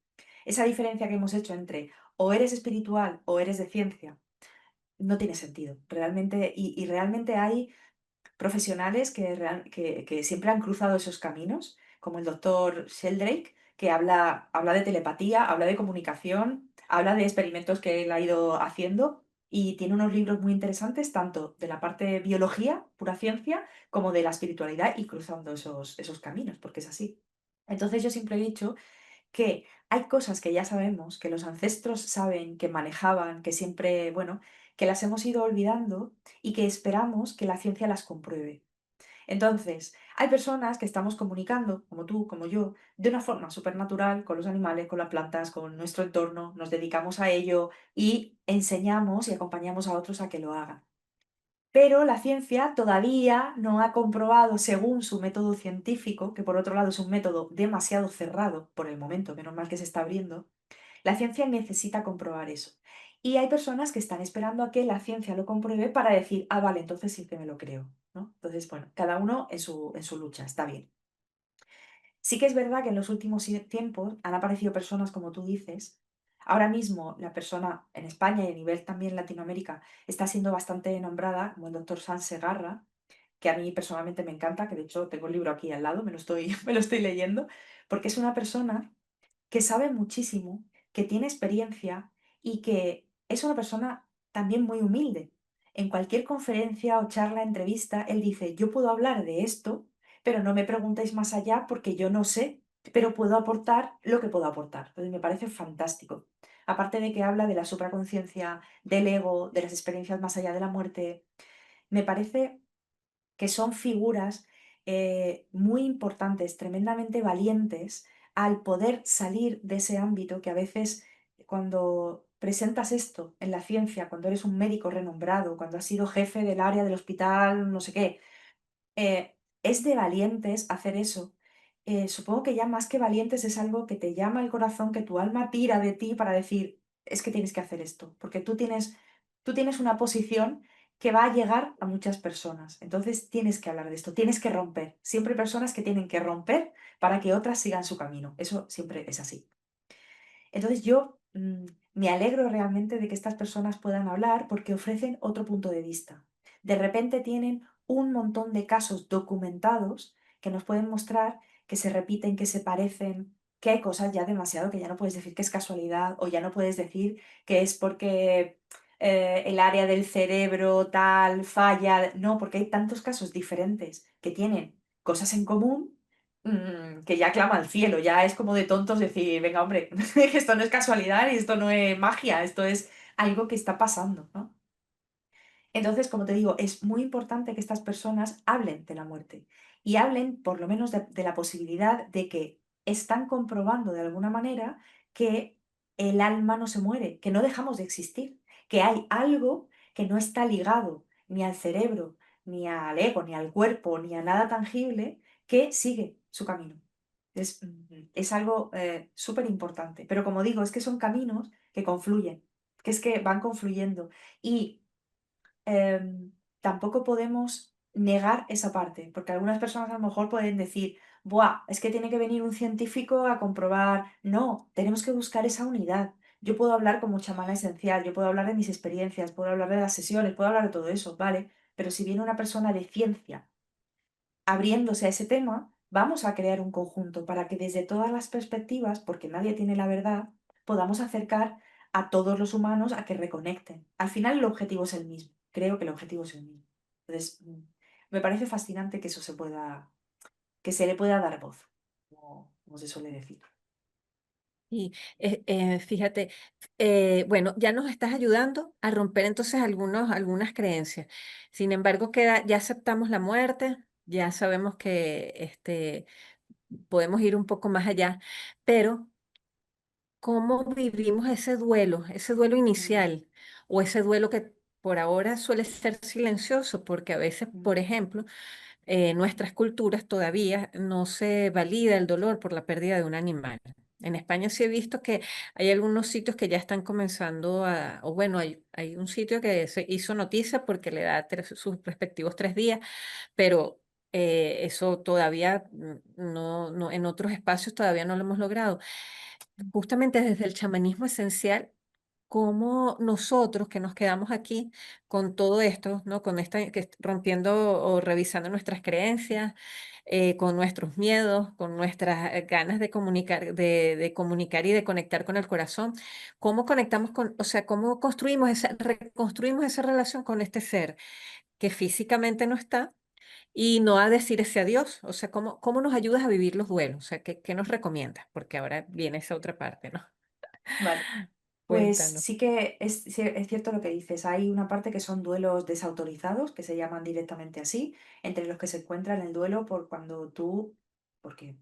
Esa diferencia que hemos hecho entre o eres espiritual o eres de ciencia no tiene sentido. Realmente, y realmente hay profesionales que siempre han cruzado esos caminos, como el doctor Sheldrake, que habla de telepatía, habla de comunicación, habla de experimentos que él ha ido haciendo y tiene unos libros muy interesantes, tanto de la parte de biología, pura ciencia, como de la espiritualidad y cruzando esos caminos, porque es así. Entonces yo siempre he dicho que hay cosas que ya sabemos, que los ancestros saben, que manejaban, que siempre, bueno, que las hemos ido olvidando y que esperamos que la ciencia las compruebe. Entonces, hay personas que estamos comunicando, como tú, como yo, de una forma supernatural con los animales, con las plantas, con nuestro entorno, nos dedicamos a ello y enseñamos y acompañamos a otros a que lo hagan. Pero la ciencia todavía no ha comprobado, según su método científico, que por otro lado es un método demasiado cerrado por el momento, menos mal que se está abriendo, la ciencia necesita comprobar eso. Y hay personas que están esperando a que la ciencia lo compruebe para decir, ah, vale, entonces sí que me lo creo, ¿no? Entonces, bueno, cada uno en su lucha, está bien. Sí que es verdad que en los últimos tiempos han aparecido personas, como tú dices. Ahora mismo la persona en España y a nivel también Latinoamérica está siendo bastante nombrada, como el doctor Sanz Segarra, que a mí personalmente me encanta, que de hecho tengo el libro aquí al lado, me lo estoy leyendo, porque es una persona que sabe muchísimo, que tiene experiencia y que es una persona también muy humilde. En cualquier conferencia o charla, entrevista, él dice, yo puedo hablar de esto, pero no me preguntéis más allá porque yo no sé, pero puedo aportar lo que puedo aportar. Entonces me parece fantástico. Aparte de que habla de la supraconciencia, del ego, de las experiencias más allá de la muerte, me parece que son figuras muy importantes, tremendamente valientes, al poder salir de ese ámbito que a veces cuando presentas esto en la ciencia, cuando eres un médico renombrado, cuando has sido jefe del área del hospital, no sé qué, es de valientes hacer eso. Supongo que ya más que valientes es algo que te llama el corazón, que tu alma tira de ti para decir, es que tienes que hacer esto, porque tú tienes una posición que va a llegar a muchas personas. Entonces tienes que hablar de esto, tienes que romper. Siempre hay personas que tienen que romper para que otras sigan su camino. Eso siempre es así. Entonces yo me alegro realmente de que estas personas puedan hablar porque ofrecen otro punto de vista. De repente tienen un montón de casos documentados que nos pueden mostrar que se repiten, que se parecen, que hay cosas ya demasiado que ya no puedes decir que es casualidad o ya no puedes decir que es porque el área del cerebro tal falla. No, porque hay tantos casos diferentes que tienen cosas en común que ya clama al cielo, ya es como de tontos decir, venga, hombre, que esto no es casualidad y esto no es magia, esto es algo que está pasando, ¿no? Entonces, como te digo, es muy importante que estas personas hablen de la muerte y hablen por lo menos de la posibilidad de que están comprobando de alguna manera que el alma no se muere, que no dejamos de existir, que hay algo que no está ligado ni al cerebro, ni al ego, ni al cuerpo, ni a nada tangible, que sigue su camino. Es algo súper importante. Pero como digo, es que son caminos que confluyen, que es que van confluyendo. Y tampoco podemos negar esa parte, porque algunas personas a lo mejor pueden decir, buah, es que tiene que venir un científico a comprobar. No, tenemos que buscar esa unidad. Yo puedo hablar como chamana esencial, yo puedo hablar de mis experiencias, puedo hablar de las sesiones, puedo hablar de todo eso, ¿vale? Pero si viene una persona de ciencia abriéndose a ese tema, vamos a crear un conjunto para que desde todas las perspectivas, porque nadie tiene la verdad, podamos acercar a todos los humanos a que reconecten. Al final el objetivo es el mismo. Creo que el objetivo es el mismo. Entonces, me parece fascinante que eso se pueda, que se le pueda dar voz, como se suele decir. Y fíjate, bueno, ya nos estás ayudando a romper entonces algunas creencias. Sin embargo, ya aceptamos la muerte, ya sabemos que podemos ir un poco más allá, pero ¿cómo vivimos ese duelo Mm, inicial o ese duelo que por ahora suele ser silencioso? Porque a veces, mm, por ejemplo, nuestras culturas todavía no se valida el dolor por la pérdida de un animal. En España sí he visto que hay algunos sitios que ya están comenzando o bueno, hay un sitio que se hizo noticia porque le da sus respectivos 3 días, pero eso todavía en otros espacios todavía no lo hemos logrado. mm, Justamente desde el chamanismo esencial, cómo nosotros que nos quedamos aquí con todo esto, ¿no? Con rompiendo o revisando nuestras creencias, con nuestros miedos, con nuestras ganas de comunicar y de conectar con el corazón, cómo conectamos o sea, cómo reconstruimos esa relación con este ser que físicamente no está y no a decir ese adiós. O sea, cómo nos ayudas a vivir los duelos, o sea, qué nos recomiendas? Porque ahora viene esa otra parte, ¿no? Vale. Pues Cuéntanos. sí que es cierto lo que dices. Hay una parte que son duelos desautorizados, que se llaman directamente así, entre los que se encuentran el duelo porque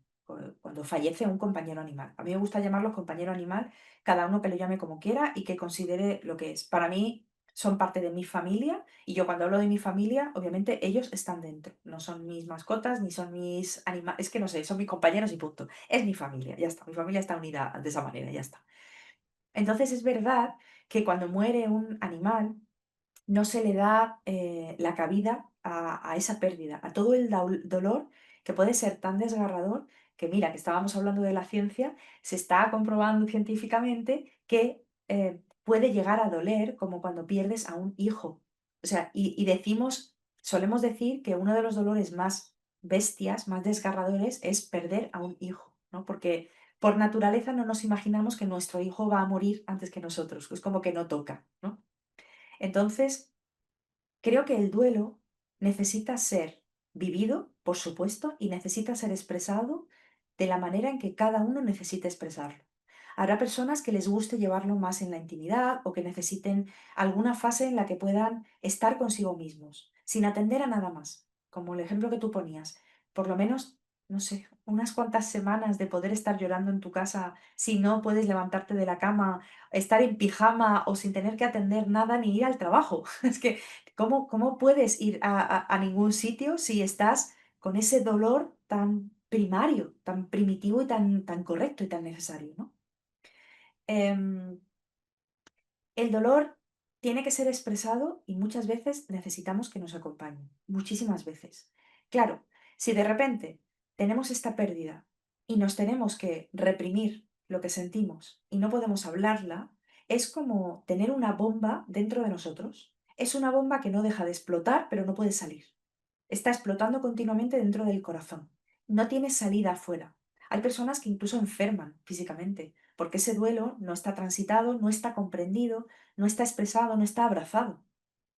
cuando fallece un compañero animal. A mí me gusta llamarlos compañero animal, cada uno que lo llame como quiera y que considere lo que es. Para mí son parte de mi familia y yo cuando hablo de mi familia, obviamente ellos están dentro. No son mis mascotas ni son mis animales, es que no sé, son mis compañeros y punto. Es mi familia, ya está. Mi familia está unida de esa manera, ya está. Entonces es verdad que cuando muere un animal no se le da la cabida a esa pérdida, a todo el dolor que puede ser tan desgarrador que mira, que estábamos hablando de la ciencia, se está comprobando científicamente que puede llegar a doler como cuando pierdes a un hijo. O sea, solemos decir que uno de los dolores más bestias, más desgarradores, es perder a un hijo, ¿no? Porque por naturaleza no nos imaginamos que nuestro hijo va a morir antes que nosotros, es como que no toca, ¿no? Entonces, creo que el duelo necesita ser vivido, por supuesto, y necesita ser expresado de la manera en que cada uno necesite expresarlo. Habrá personas que les guste llevarlo más en la intimidad o que necesiten alguna fase en la que puedan estar consigo mismos, sin atender a nada más, como el ejemplo que tú ponías. Por lo menos, no sé, unas cuantas semanas de poder estar llorando en tu casa si no puedes levantarte de la cama, estar en pijama o sin tener que atender nada ni ir al trabajo. Es que ¿cómo puedes ir a ningún sitio si estás con ese dolor tan primario, tan primitivo y tan correcto y tan necesario, ¿no? Em, el dolor tiene que ser expresado y muchas veces necesitamos que nos acompañen, muchísimas veces. Claro, si de repente tenemos esta pérdida y nos tenemos que reprimir lo que sentimos y no podemos hablarla, es como tener una bomba dentro de nosotros. Es una bomba que no deja de explotar, pero no puede salir. Está explotando continuamente dentro del corazón. No tiene salida afuera. Hay personas que incluso enferman físicamente, porque ese duelo no está transitado, no está comprendido, no está expresado, no está abrazado.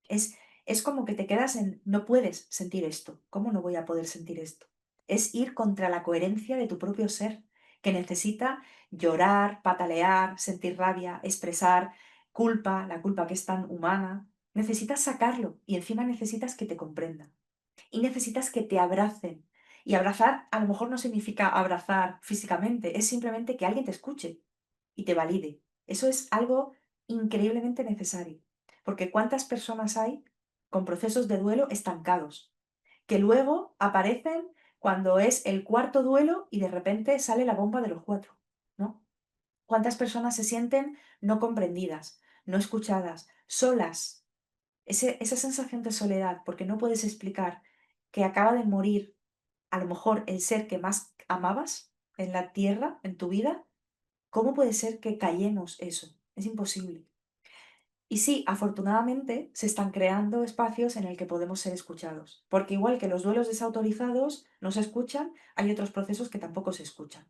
Es, es como que te quedas en, no puedes sentir esto. ¿Cómo no voy a poder sentir esto? Es ir contra la coherencia de tu propio ser, que necesita llorar, patalear, sentir rabia, expresar culpa, la culpa que es tan humana. Necesitas sacarlo y encima necesitas que te comprendan y necesitas que te abracen. Y abrazar a lo mejor no significa abrazar físicamente, es simplemente que alguien te escuche y te valide. Eso es algo increíblemente necesario, porque ¿cuántas personas hay con procesos de duelo estancados, que luego aparecen cuando es el cuarto duelo y de repente sale la bomba de los cuatro, ¿no? ¿Cuántas personas se sienten no comprendidas, no escuchadas, solas? Esa sensación de soledad, porque no puedes explicar que acaba de morir a lo mejor el ser que más amabas en la tierra, en tu vida, ¿cómo puede ser que callemos eso? Es imposible. Y sí, afortunadamente se están creando espacios en el que podemos ser escuchados, porque igual que los duelos desautorizados no se escuchan, hay otros procesos que tampoco se escuchan,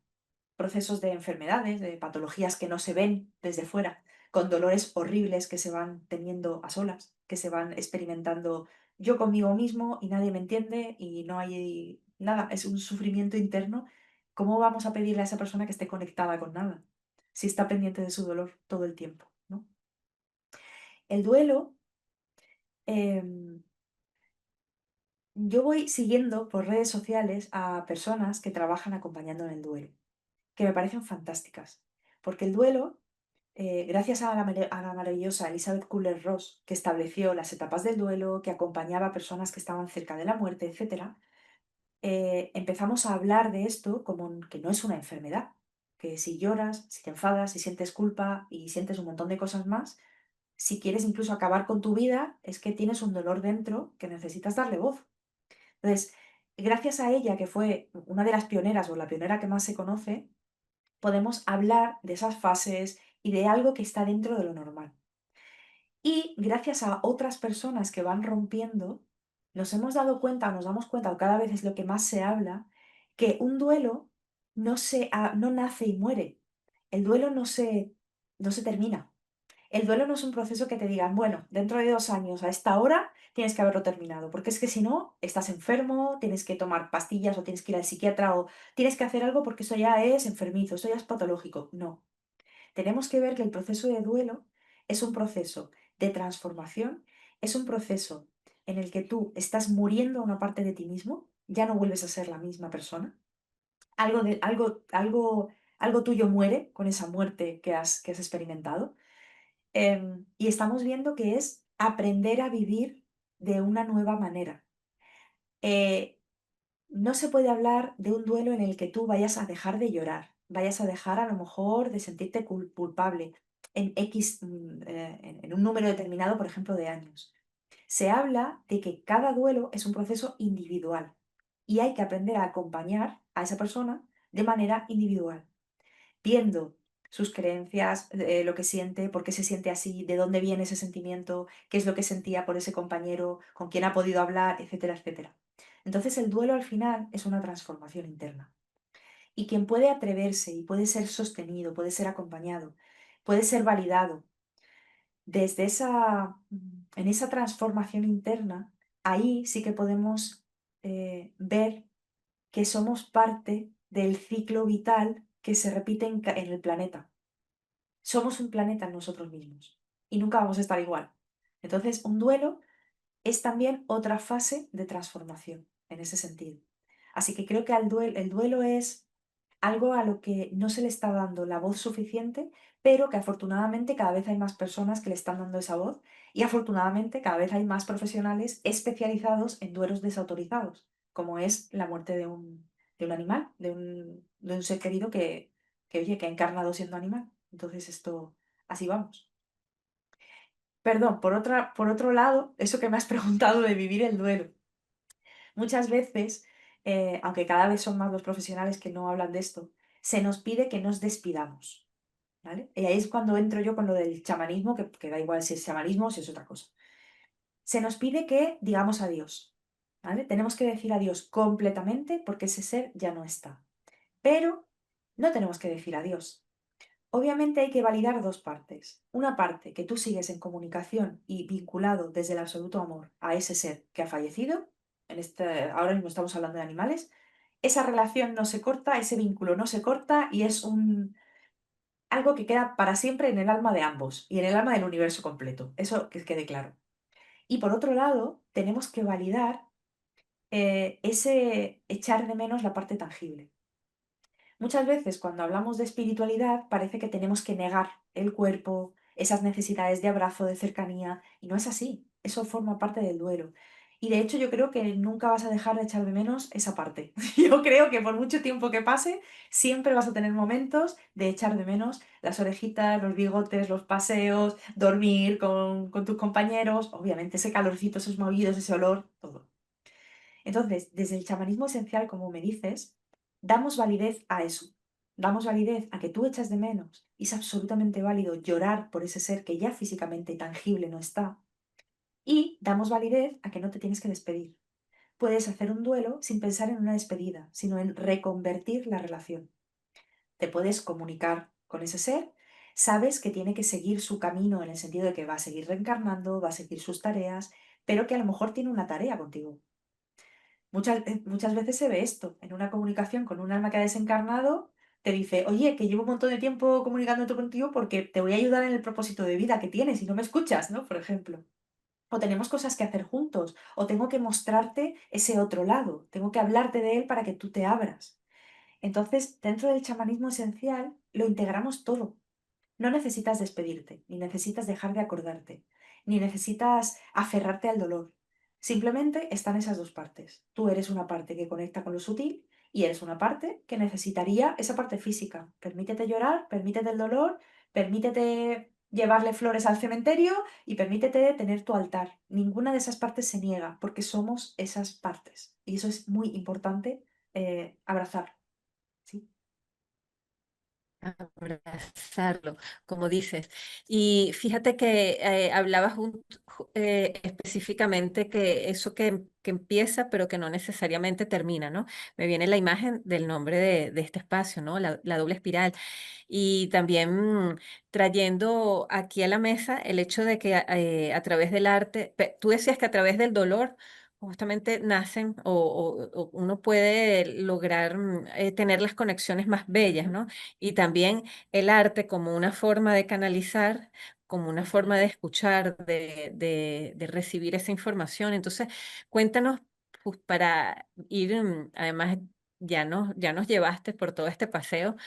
procesos de enfermedades, de patologías que no se ven desde fuera, con dolores horribles que se van teniendo a solas, que se van experimentando yo conmigo mismo y nadie me entiende y no hay nada, es un sufrimiento interno. ¿Cómo vamos a pedirle a esa persona que esté conectada con nada? si está pendiente de su dolor todo el tiempo, ¿no? El duelo, em, yo voy siguiendo por redes sociales a personas que trabajan acompañando en el duelo, que me parecen fantásticas, porque el duelo, gracias a la maravillosa Elizabeth Kubler-Ross, que estableció las etapas del duelo, que acompañaba a personas que estaban cerca de la muerte, etcétera, empezamos a hablar de esto como que no es una enfermedad, que si lloras, si te enfadas, si sientes culpa y sientes un montón de cosas más, si quieres incluso acabar con tu vida, es que tienes un dolor dentro que necesitas darle voz. Entonces, gracias a ella, que fue una de las pioneras o la pionera que más se conoce, podemos hablar de esas fases y de algo que está dentro de lo normal. Y gracias a otras personas que van rompiendo, nos hemos dado cuenta, o nos damos cuenta, o cada vez es lo que más se habla, que un duelo no nace y muere. El duelo no se termina. El duelo no es un proceso que te digan, bueno, dentro de 2 años, a esta hora, tienes que haberlo terminado, porque es que si no, estás enfermo, tienes que tomar pastillas o tienes que ir al psiquiatra o tienes que hacer algo porque eso ya es enfermizo, eso ya es patológico. No. Tenemos que ver que el proceso de duelo es un proceso de transformación, es un proceso en el que tú estás muriendo a una parte de ti mismo, ya no vuelves a ser la misma persona. Algo tuyo muere con esa muerte que has experimentado. Y estamos viendo que es aprender a vivir de una nueva manera. Eh, no se puede hablar de un duelo en el que tú vayas a dejar de llorar, vayas a dejar a lo mejor de sentirte culpable en X, en un número determinado, por ejemplo, de años. Se habla de que cada duelo es un proceso individual y hay que aprender a acompañar a esa persona de manera individual, viendo sus creencias, lo que siente, por qué se siente así, de dónde viene ese sentimiento, qué es lo que sentía por ese compañero, con quién ha podido hablar, etcétera, etcétera. Entonces el duelo al final es una transformación interna. Y quien puede atreverse y puede ser sostenido, puede ser acompañado, puede ser validado desde en esa transformación interna, ahí sí que podemos ver que somos parte del ciclo vital que se repite en el planeta. Somos un planeta en nosotros mismos y nunca vamos a estar igual. Entonces, un duelo es también otra fase de transformación en ese sentido. Así que creo que el duelo es algo a lo que no se le está dando la voz suficiente, pero que afortunadamente cada vez hay más personas que le están dando esa voz y afortunadamente cada vez hay más profesionales especializados en duelos desautorizados, como es la muerte de un animal, de un ser querido oye, que ha encarnado siendo animal. Entonces esto, así vamos. Perdón, por otro lado, eso que me has preguntado de vivir el duelo. Muchas veces, aunque cada vez son más los profesionales que no hablan de esto, se nos pide que nos despidamos, ¿vale? Y ahí es cuando entro yo con lo del chamanismo, que da igual si es chamanismo o si es otra cosa. Se nos pide que digamos adiós, ¿vale? Tenemos que decir adiós completamente porque ese ser ya no está. Pero no tenemos que decir adiós. Obviamente hay que validar dos partes. Una parte, que tú sigues en comunicación y vinculado desde el absoluto amor a ese ser que ha fallecido. Ahora mismo estamos hablando de animales. Esa relación no se corta, ese vínculo no se corta y es algo que queda para siempre en el alma de ambos y en el alma del universo completo. Eso que quede claro. Y por otro lado, tenemos que validar ese echar de menos la parte tangible. Muchas veces cuando hablamos de espiritualidad parece que tenemos que negar el cuerpo, esas necesidades de abrazo, de cercanía, y no es así. Eso forma parte del duelo. Y de hecho yo creo que nunca vas a dejar de echar de menos esa parte. Yo creo que por mucho tiempo que pase, siempre vas a tener momentos de echar de menos las orejitas, los bigotes, los paseos, dormir con tus compañeros, obviamente ese calorcito, esos movidos, ese olor, todo. Entonces, desde el chamanismo esencial, como me dices, damos validez a eso. Damos validez a que tú echas de menos y es absolutamente válido llorar por ese ser que ya físicamente tangible no está. Y damos validez a que no te tienes que despedir. Puedes hacer un duelo sin pensar en una despedida, sino en reconvertir la relación. Te puedes comunicar con ese ser, sabes que tiene que seguir su camino en el sentido de que va a seguir reencarnando, va a seguir sus tareas, pero que a lo mejor tiene una tarea contigo. Muchas veces se ve esto en una comunicación con un alma que ha desencarnado. te dice, oye, que llevo un montón de tiempo comunicándote contigo porque te voy a ayudar en el propósito de vida que tienes y no me escuchas, ¿no? Por ejemplo. O tenemos cosas que hacer juntos, o tengo que mostrarte ese otro lado, tengo que hablarte de él para que tú te abras. Entonces, dentro del chamanismo esencial, lo integramos todo. No necesitas despedirte, ni necesitas dejar de acordarte, ni necesitas aferrarte al dolor. Simplemente están esas dos partes. Tú eres una parte que conecta con lo sutil y eres una parte que necesitaría esa parte física. Permítete llorar, permítete el dolor, permítete llevarle flores al cementerio y permítete tener tu altar. Ninguna de esas partes se niega porque somos esas partes. Y eso es muy importante abrazar. ¿Sí? Abrazarlo, como dices. Y fíjate que hablabas específicamente que eso que empieza, pero que no necesariamente termina, ¿no? Me viene la imagen del nombre de este espacio, ¿no? La doble espiral. Y también trayendo aquí a la mesa el hecho de que a través del arte, tú decías que a través del dolor justamente nacen o uno puede lograr tener las conexiones más bellas, ¿no? Y también el arte como una forma de canalizar, como una Ujú. forma de escuchar, de recibir esa información. Entonces, cuéntanos, pues, para ir, además, ya nos llevaste por todo este paseo,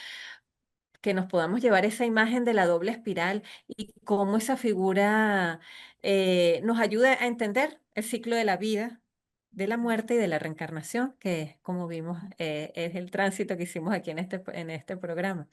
que nos podamos llevar esa imagen de la doble espiral y cómo esa figura nos ayuda a entender el ciclo de la vida, de la muerte y de la reencarnación, que como vimos es el tránsito que hicimos aquí en este programa.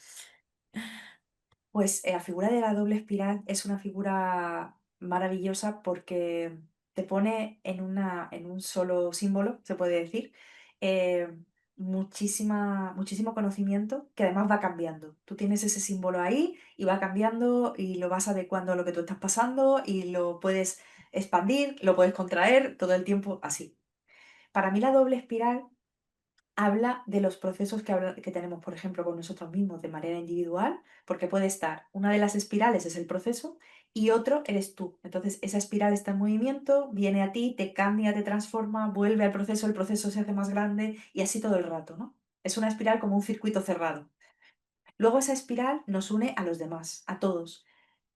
Pues la figura de la doble espiral es una figura maravillosa porque te pone en un solo símbolo, se puede decir, eh, muchísimo conocimiento que además va cambiando. Tú tienes ese símbolo ahí y va cambiando y lo vas adecuando a lo que tú estás pasando y lo puedes expandir, lo puedes contraer todo el tiempo así. Para mí la doble espiral habla de los procesos que tenemos, por ejemplo, con nosotros mismos de manera individual, porque puede estar, una de las espirales es el proceso y otro eres tú. Entonces, esa espiral está en movimiento, viene a ti, te cambia, te transforma, vuelve al proceso, el proceso se hace más grande y así todo el rato, ¿no? Es una espiral como un circuito cerrado. Luego esa espiral nos une a los demás, a todos.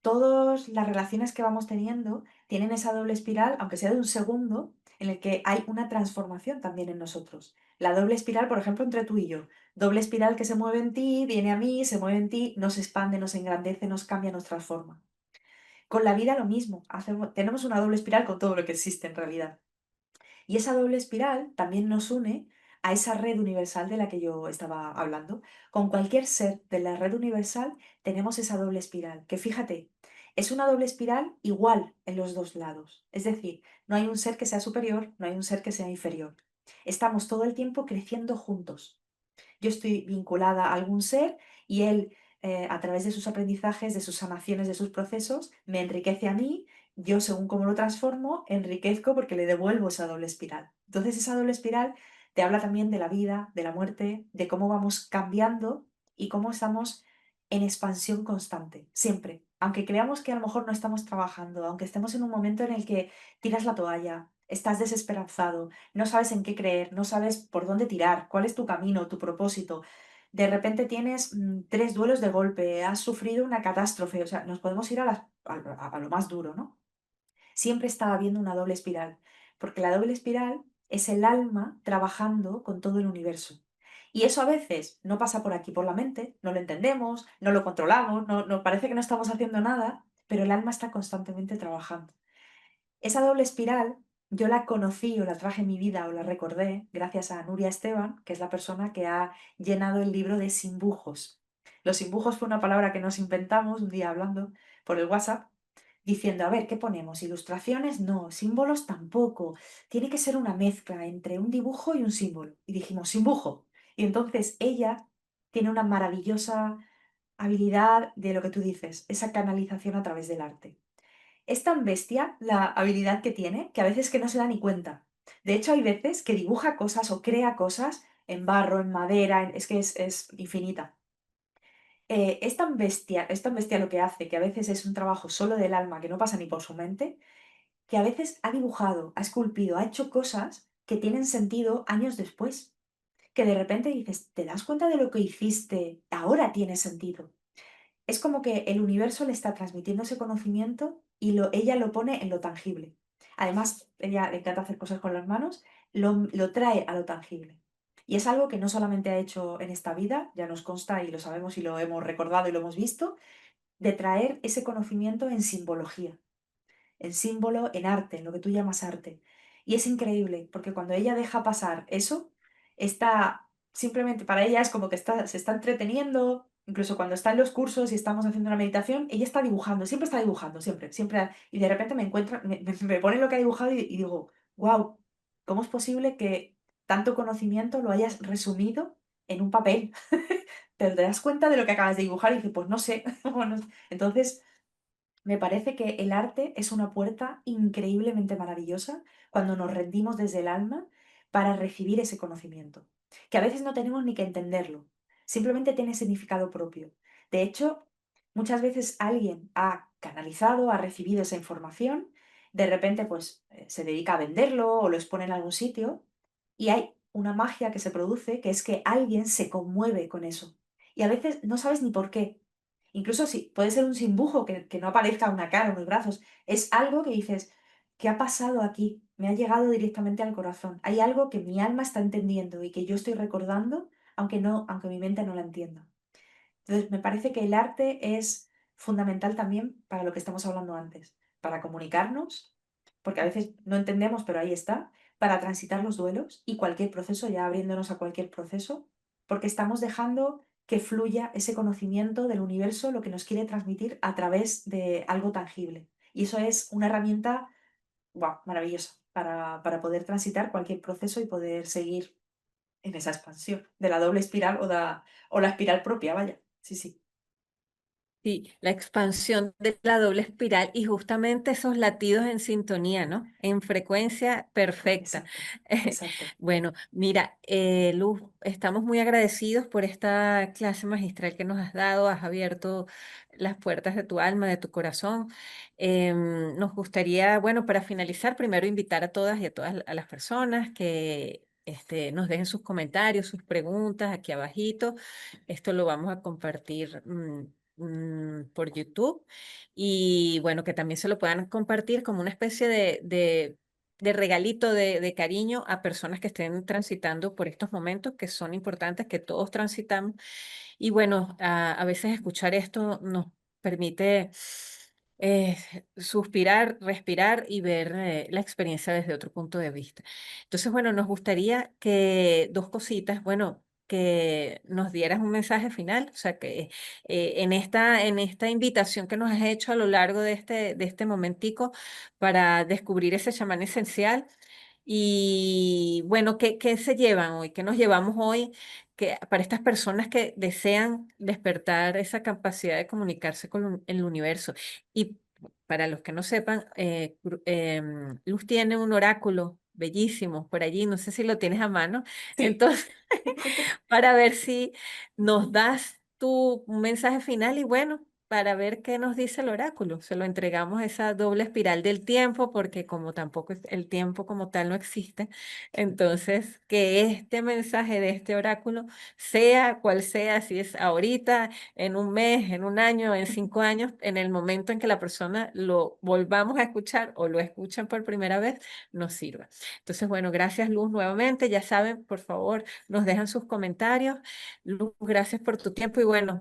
Todas las relaciones que vamos teniendo tienen esa doble espiral, aunque sea de un segundo, en el que hay una transformación también en nosotros. La doble espiral, por ejemplo, entre tú y yo. Doble espiral que se mueve en ti, viene a mí, se mueve en ti, nos expande, nos engrandece, nos cambia, nos transforma. Con la vida lo mismo. Tenemos una doble espiral con todo lo que existe en realidad. Y esa doble espiral también nos une a esa red universal de la que yo estaba hablando. Con cualquier ser de la red universal tenemos esa doble espiral, que fíjate, es una doble espiral igual en los dos lados. Es decir, no hay un ser que sea superior, no hay un ser que sea inferior. Estamos todo el tiempo creciendo juntos. Yo estoy vinculada a algún ser y él, a través de sus aprendizajes, de sus sanaciones, de sus procesos, me enriquece a mí. Yo, según cómo lo transformo, enriquezco porque le devuelvo esa doble espiral. Entonces, esa doble espiral te habla también de la vida, de la muerte, de cómo vamos cambiando y cómo estamos en expansión constante, siempre. Aunque creamos que a lo mejor no estamos trabajando, aunque estemos en un momento en el que tiras la toalla, estás desesperanzado, no sabes en qué creer, no sabes por dónde tirar, cuál es tu camino, tu propósito. De repente tienes tres duelos de golpe, has sufrido una catástrofe, o sea, nos podemos ir a lo más duro, ¿no? Siempre está habiendo una doble espiral, porque la doble espiral es el alma trabajando con todo el universo. Y eso a veces no pasa por aquí por la mente, no lo entendemos, no lo controlamos, no parece que no estamos haciendo nada, pero el alma está constantemente trabajando. Esa doble espiral yo la conocí o la traje en mi vida o la recordé gracias a Nuria Esteban, que es la persona que ha llenado el libro de simbujos. Los simbujos fue una palabra que nos inventamos un día hablando por el WhatsApp, diciendo, a ver, ¿qué ponemos? Ilustraciones, no, símbolos tampoco. Tiene que ser una mezcla entre un dibujo y un símbolo. Y dijimos, simbujo. Y entonces ella tiene una maravillosa habilidad de lo que tú dices, esa canalización a través del arte. Es tan bestia la habilidad que tiene que a veces que no se da ni cuenta. De hecho, hay veces que dibuja cosas o crea cosas en barro, en madera, es que es infinita. Es tan bestia lo que hace, que a veces es un trabajo solo del alma que no pasa ni por su mente, que a veces ha dibujado, ha esculpido, ha hecho cosas que tienen sentido años después. que de repente dices, ¿te das cuenta de lo que hiciste? Ahora tiene sentido. Es como que el universo le está transmitiendo ese conocimiento y ella lo pone en lo tangible. Además, ella le encanta hacer cosas con las manos, lo trae a lo tangible. Y es algo que no solamente ha hecho en esta vida, ya nos consta y lo sabemos y lo hemos recordado y lo hemos visto, de traer ese conocimiento en simbología, en símbolo, en arte, en lo que tú llamas arte. Y es increíble, porque cuando ella deja pasar eso, está simplemente para ella es como que se está entreteniendo, incluso cuando está en los cursos y estamos haciendo una meditación, ella está dibujando, siempre, siempre. Y de repente me encuentra, me pone lo que ha dibujado y digo, wow, ¿cómo es posible que tanto conocimiento lo hayas resumido en un papel? Pero te das cuenta de lo que acabas de dibujar y dices, pues no sé. Bueno, entonces, me parece que el arte es una puerta increíblemente maravillosa cuando nos rendimos desde el alma para recibir ese conocimiento, que a veces no tenemos ni que entenderlo, simplemente tiene significado propio. De hecho, muchas veces alguien ha canalizado, ha recibido esa información, de repente pues se dedica a venderlo o lo expone en algún sitio y hay una magia que se produce, que es que alguien se conmueve con eso. Y a veces no sabes ni por qué. Incluso si puede ser un simbujo que no aparezca una cara, unos brazos. Es algo que dices, ¿qué ha pasado aquí? Me ha llegado directamente al corazón. Hay algo que mi alma está entendiendo y que yo estoy recordando, aunque mi mente no la entienda. Entonces, me parece que el arte es fundamental también para lo que estamos hablando antes, para comunicarnos, porque a veces no entendemos, pero ahí está, para transitar los duelos y cualquier proceso, ya abriéndonos a cualquier proceso, porque estamos dejando que fluya ese conocimiento del universo, lo que nos quiere transmitir a través de algo tangible. Y eso es una herramienta, wow, maravillosa para poder transitar cualquier proceso y poder seguir en esa expansión de la doble espiral o la espiral propia, vaya. Sí, sí. Sí, la expansión de la doble espiral y justamente esos latidos en sintonía, ¿no? En frecuencia perfecta. Exacto, exacto. Bueno, mira, Luz, estamos muy agradecidos por esta clase magistral que nos has dado. Has abierto las puertas de tu alma, de tu corazón. Nos gustaría, bueno, para finalizar, primero invitar a todas y a todas a las personas que nos dejen sus comentarios, sus preguntas aquí abajito. Esto lo vamos a compartir. Por YouTube y bueno, que también se lo puedan compartir como una especie de regalito de cariño a personas que estén transitando por estos momentos que son importantes, que todos transitamos. Y bueno, a veces escuchar esto nos permite eh, suspirar, respirar y ver la experiencia desde otro punto de vista. Entonces, bueno, nos gustaría que dos cositas, bueno, que nos dieras un mensaje final, o sea, que en esta invitación que nos has hecho a lo largo de este momentico para descubrir ese chamán esencial. Y bueno, ¿qué se llevan hoy? ¿Qué nos llevamos hoy que, para estas personas que desean despertar esa capacidad de comunicarse con el universo? Y para los que no sepan, Luz tiene un oráculo bellísimo por allí, no sé si lo tienes a mano. Sí. Entonces, para ver si nos das tu mensaje final y bueno, para ver qué nos dice el oráculo. Se lo entregamos esa doble espiral del tiempo, porque como tampoco el tiempo como tal no existe, entonces que este mensaje de este oráculo, sea cual sea, si es ahorita, en un mes, en un año, en 5 años, en el momento en que la persona lo volvamos a escuchar o lo escuchan por primera vez, nos sirva. Entonces, bueno, gracias Luz nuevamente. Ya saben, por favor, nos dejan sus comentarios. Luz, gracias por tu tiempo y bueno,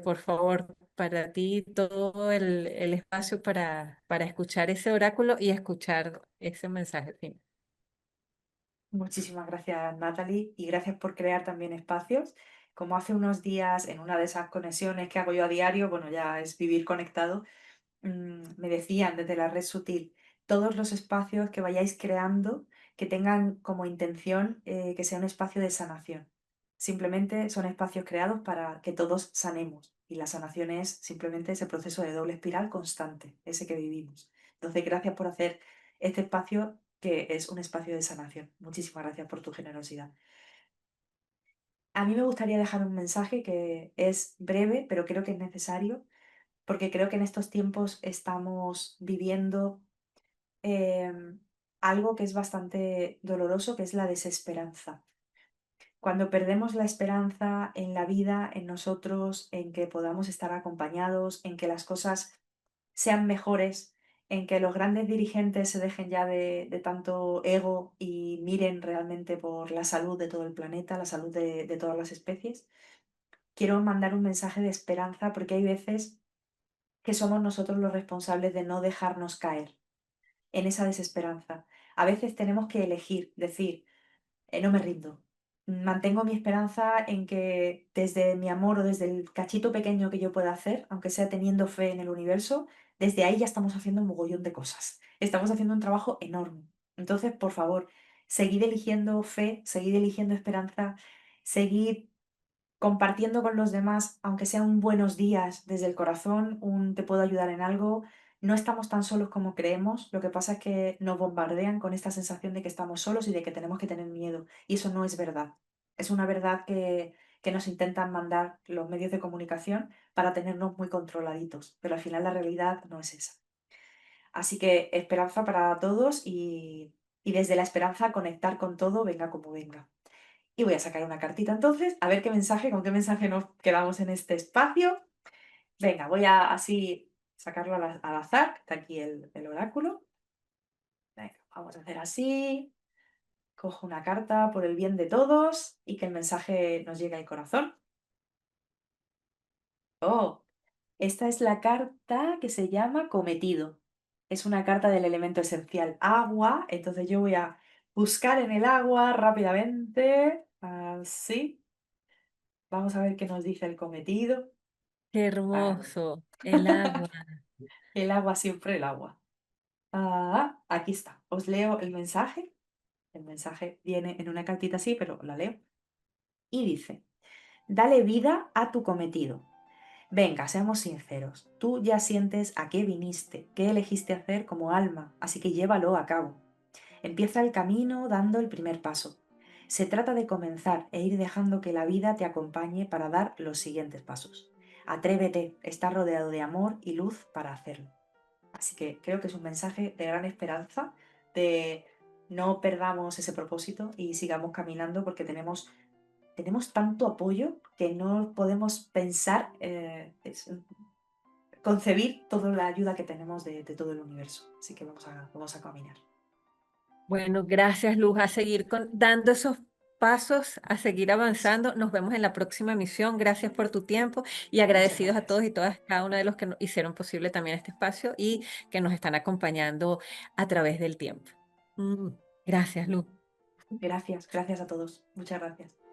por favor, para ti todo el espacio para escuchar ese oráculo y escuchar ese mensaje final. Muchísimas gracias, Natalie, y gracias por crear también espacios. Como hace unos días, en una de esas conexiones que hago yo a diario, bueno, ya es vivir conectado, me decían desde la red sutil, todos los espacios que vayáis creando, que tengan como intención que sea un espacio de sanación. Simplemente son espacios creados para que todos sanemos. Y la sanación es simplemente ese proceso de doble espiral constante, ese que vivimos. Entonces, gracias por hacer este espacio que es un espacio de sanación. Muchísimas gracias por tu generosidad. A mí me gustaría dejar un mensaje que es breve, pero creo que es necesario, porque creo que en estos tiempos estamos viviendo algo que es bastante doloroso, que es la desesperanza. Cuando perdemos la esperanza en la vida, en nosotros, en que podamos estar acompañados, en que las cosas sean mejores, en que los grandes dirigentes se dejen ya de tanto ego y miren realmente por la salud de todo el planeta, la salud de todas las especies, quiero mandar un mensaje de esperanza porque hay veces que somos nosotros los responsables de no dejarnos caer en esa desesperanza. A veces tenemos que elegir, decir, no me rindo. Mantengo mi esperanza en que desde mi amor o desde el cachito pequeño que yo pueda hacer, aunque sea teniendo fe en el universo, desde ahí ya estamos haciendo un mogollón de cosas. Estamos haciendo un trabajo enorme. Entonces, por favor, seguid eligiendo fe, seguid eligiendo esperanza, seguid compartiendo con los demás, aunque sea un buenos días desde el corazón, un te puedo ayudar en algo. No estamos tan solos como creemos, lo que pasa es que nos bombardean con esta sensación de que estamos solos y de que tenemos que tener miedo, y eso no es verdad. Es una verdad que nos intentan mandar los medios de comunicación para tenernos muy controladitos, pero al final la realidad no es esa. Así que esperanza para todos y desde la esperanza conectar con todo, venga como venga. Y voy a sacar una cartita entonces, a ver qué mensaje, con qué mensaje nos quedamos en este espacio. Venga, voy a así sacarlo al azar, que está aquí el oráculo. Venga, vamos a hacer así. Cojo una carta por el bien de todos y que el mensaje nos llegue al corazón. Oh, esta es la carta que se llama cometido. Es una carta del elemento esencial agua, entonces yo voy a buscar en el agua rápidamente. Así. Vamos a ver qué nos dice el cometido. Qué Ah, hermoso, el agua. el agua, siempre el agua. Aquí está. Os leo el mensaje. El mensaje viene en una cartita así, pero la leo. Y dice, dale vida a tu cometido. Venga, seamos sinceros. Tú ya sientes a qué viniste, qué elegiste hacer como alma, así que llévalo a cabo. Empieza el camino dando el primer paso. Se trata de comenzar e ir dejando que la vida te acompañe para dar los siguientes pasos. Atrévete, estás rodeado de amor y luz para hacerlo. Así que creo que es un mensaje de gran esperanza, de no perdamos ese propósito y sigamos caminando porque tenemos tanto apoyo que no podemos pensar, concebir toda la ayuda que tenemos de todo el universo. Así que vamos a caminar. Bueno, gracias, Luz, a seguir dando esos pasos, a seguir avanzando. Nos vemos en la próxima misión. Gracias por tu tiempo y Muchas agradecidos a todos gracias. y todas, cada uno de los que hicieron posible también este espacio y que nos están acompañando a través del tiempo. Mm, Gracias, Luz. Gracias, gracias a todos. Muchas gracias.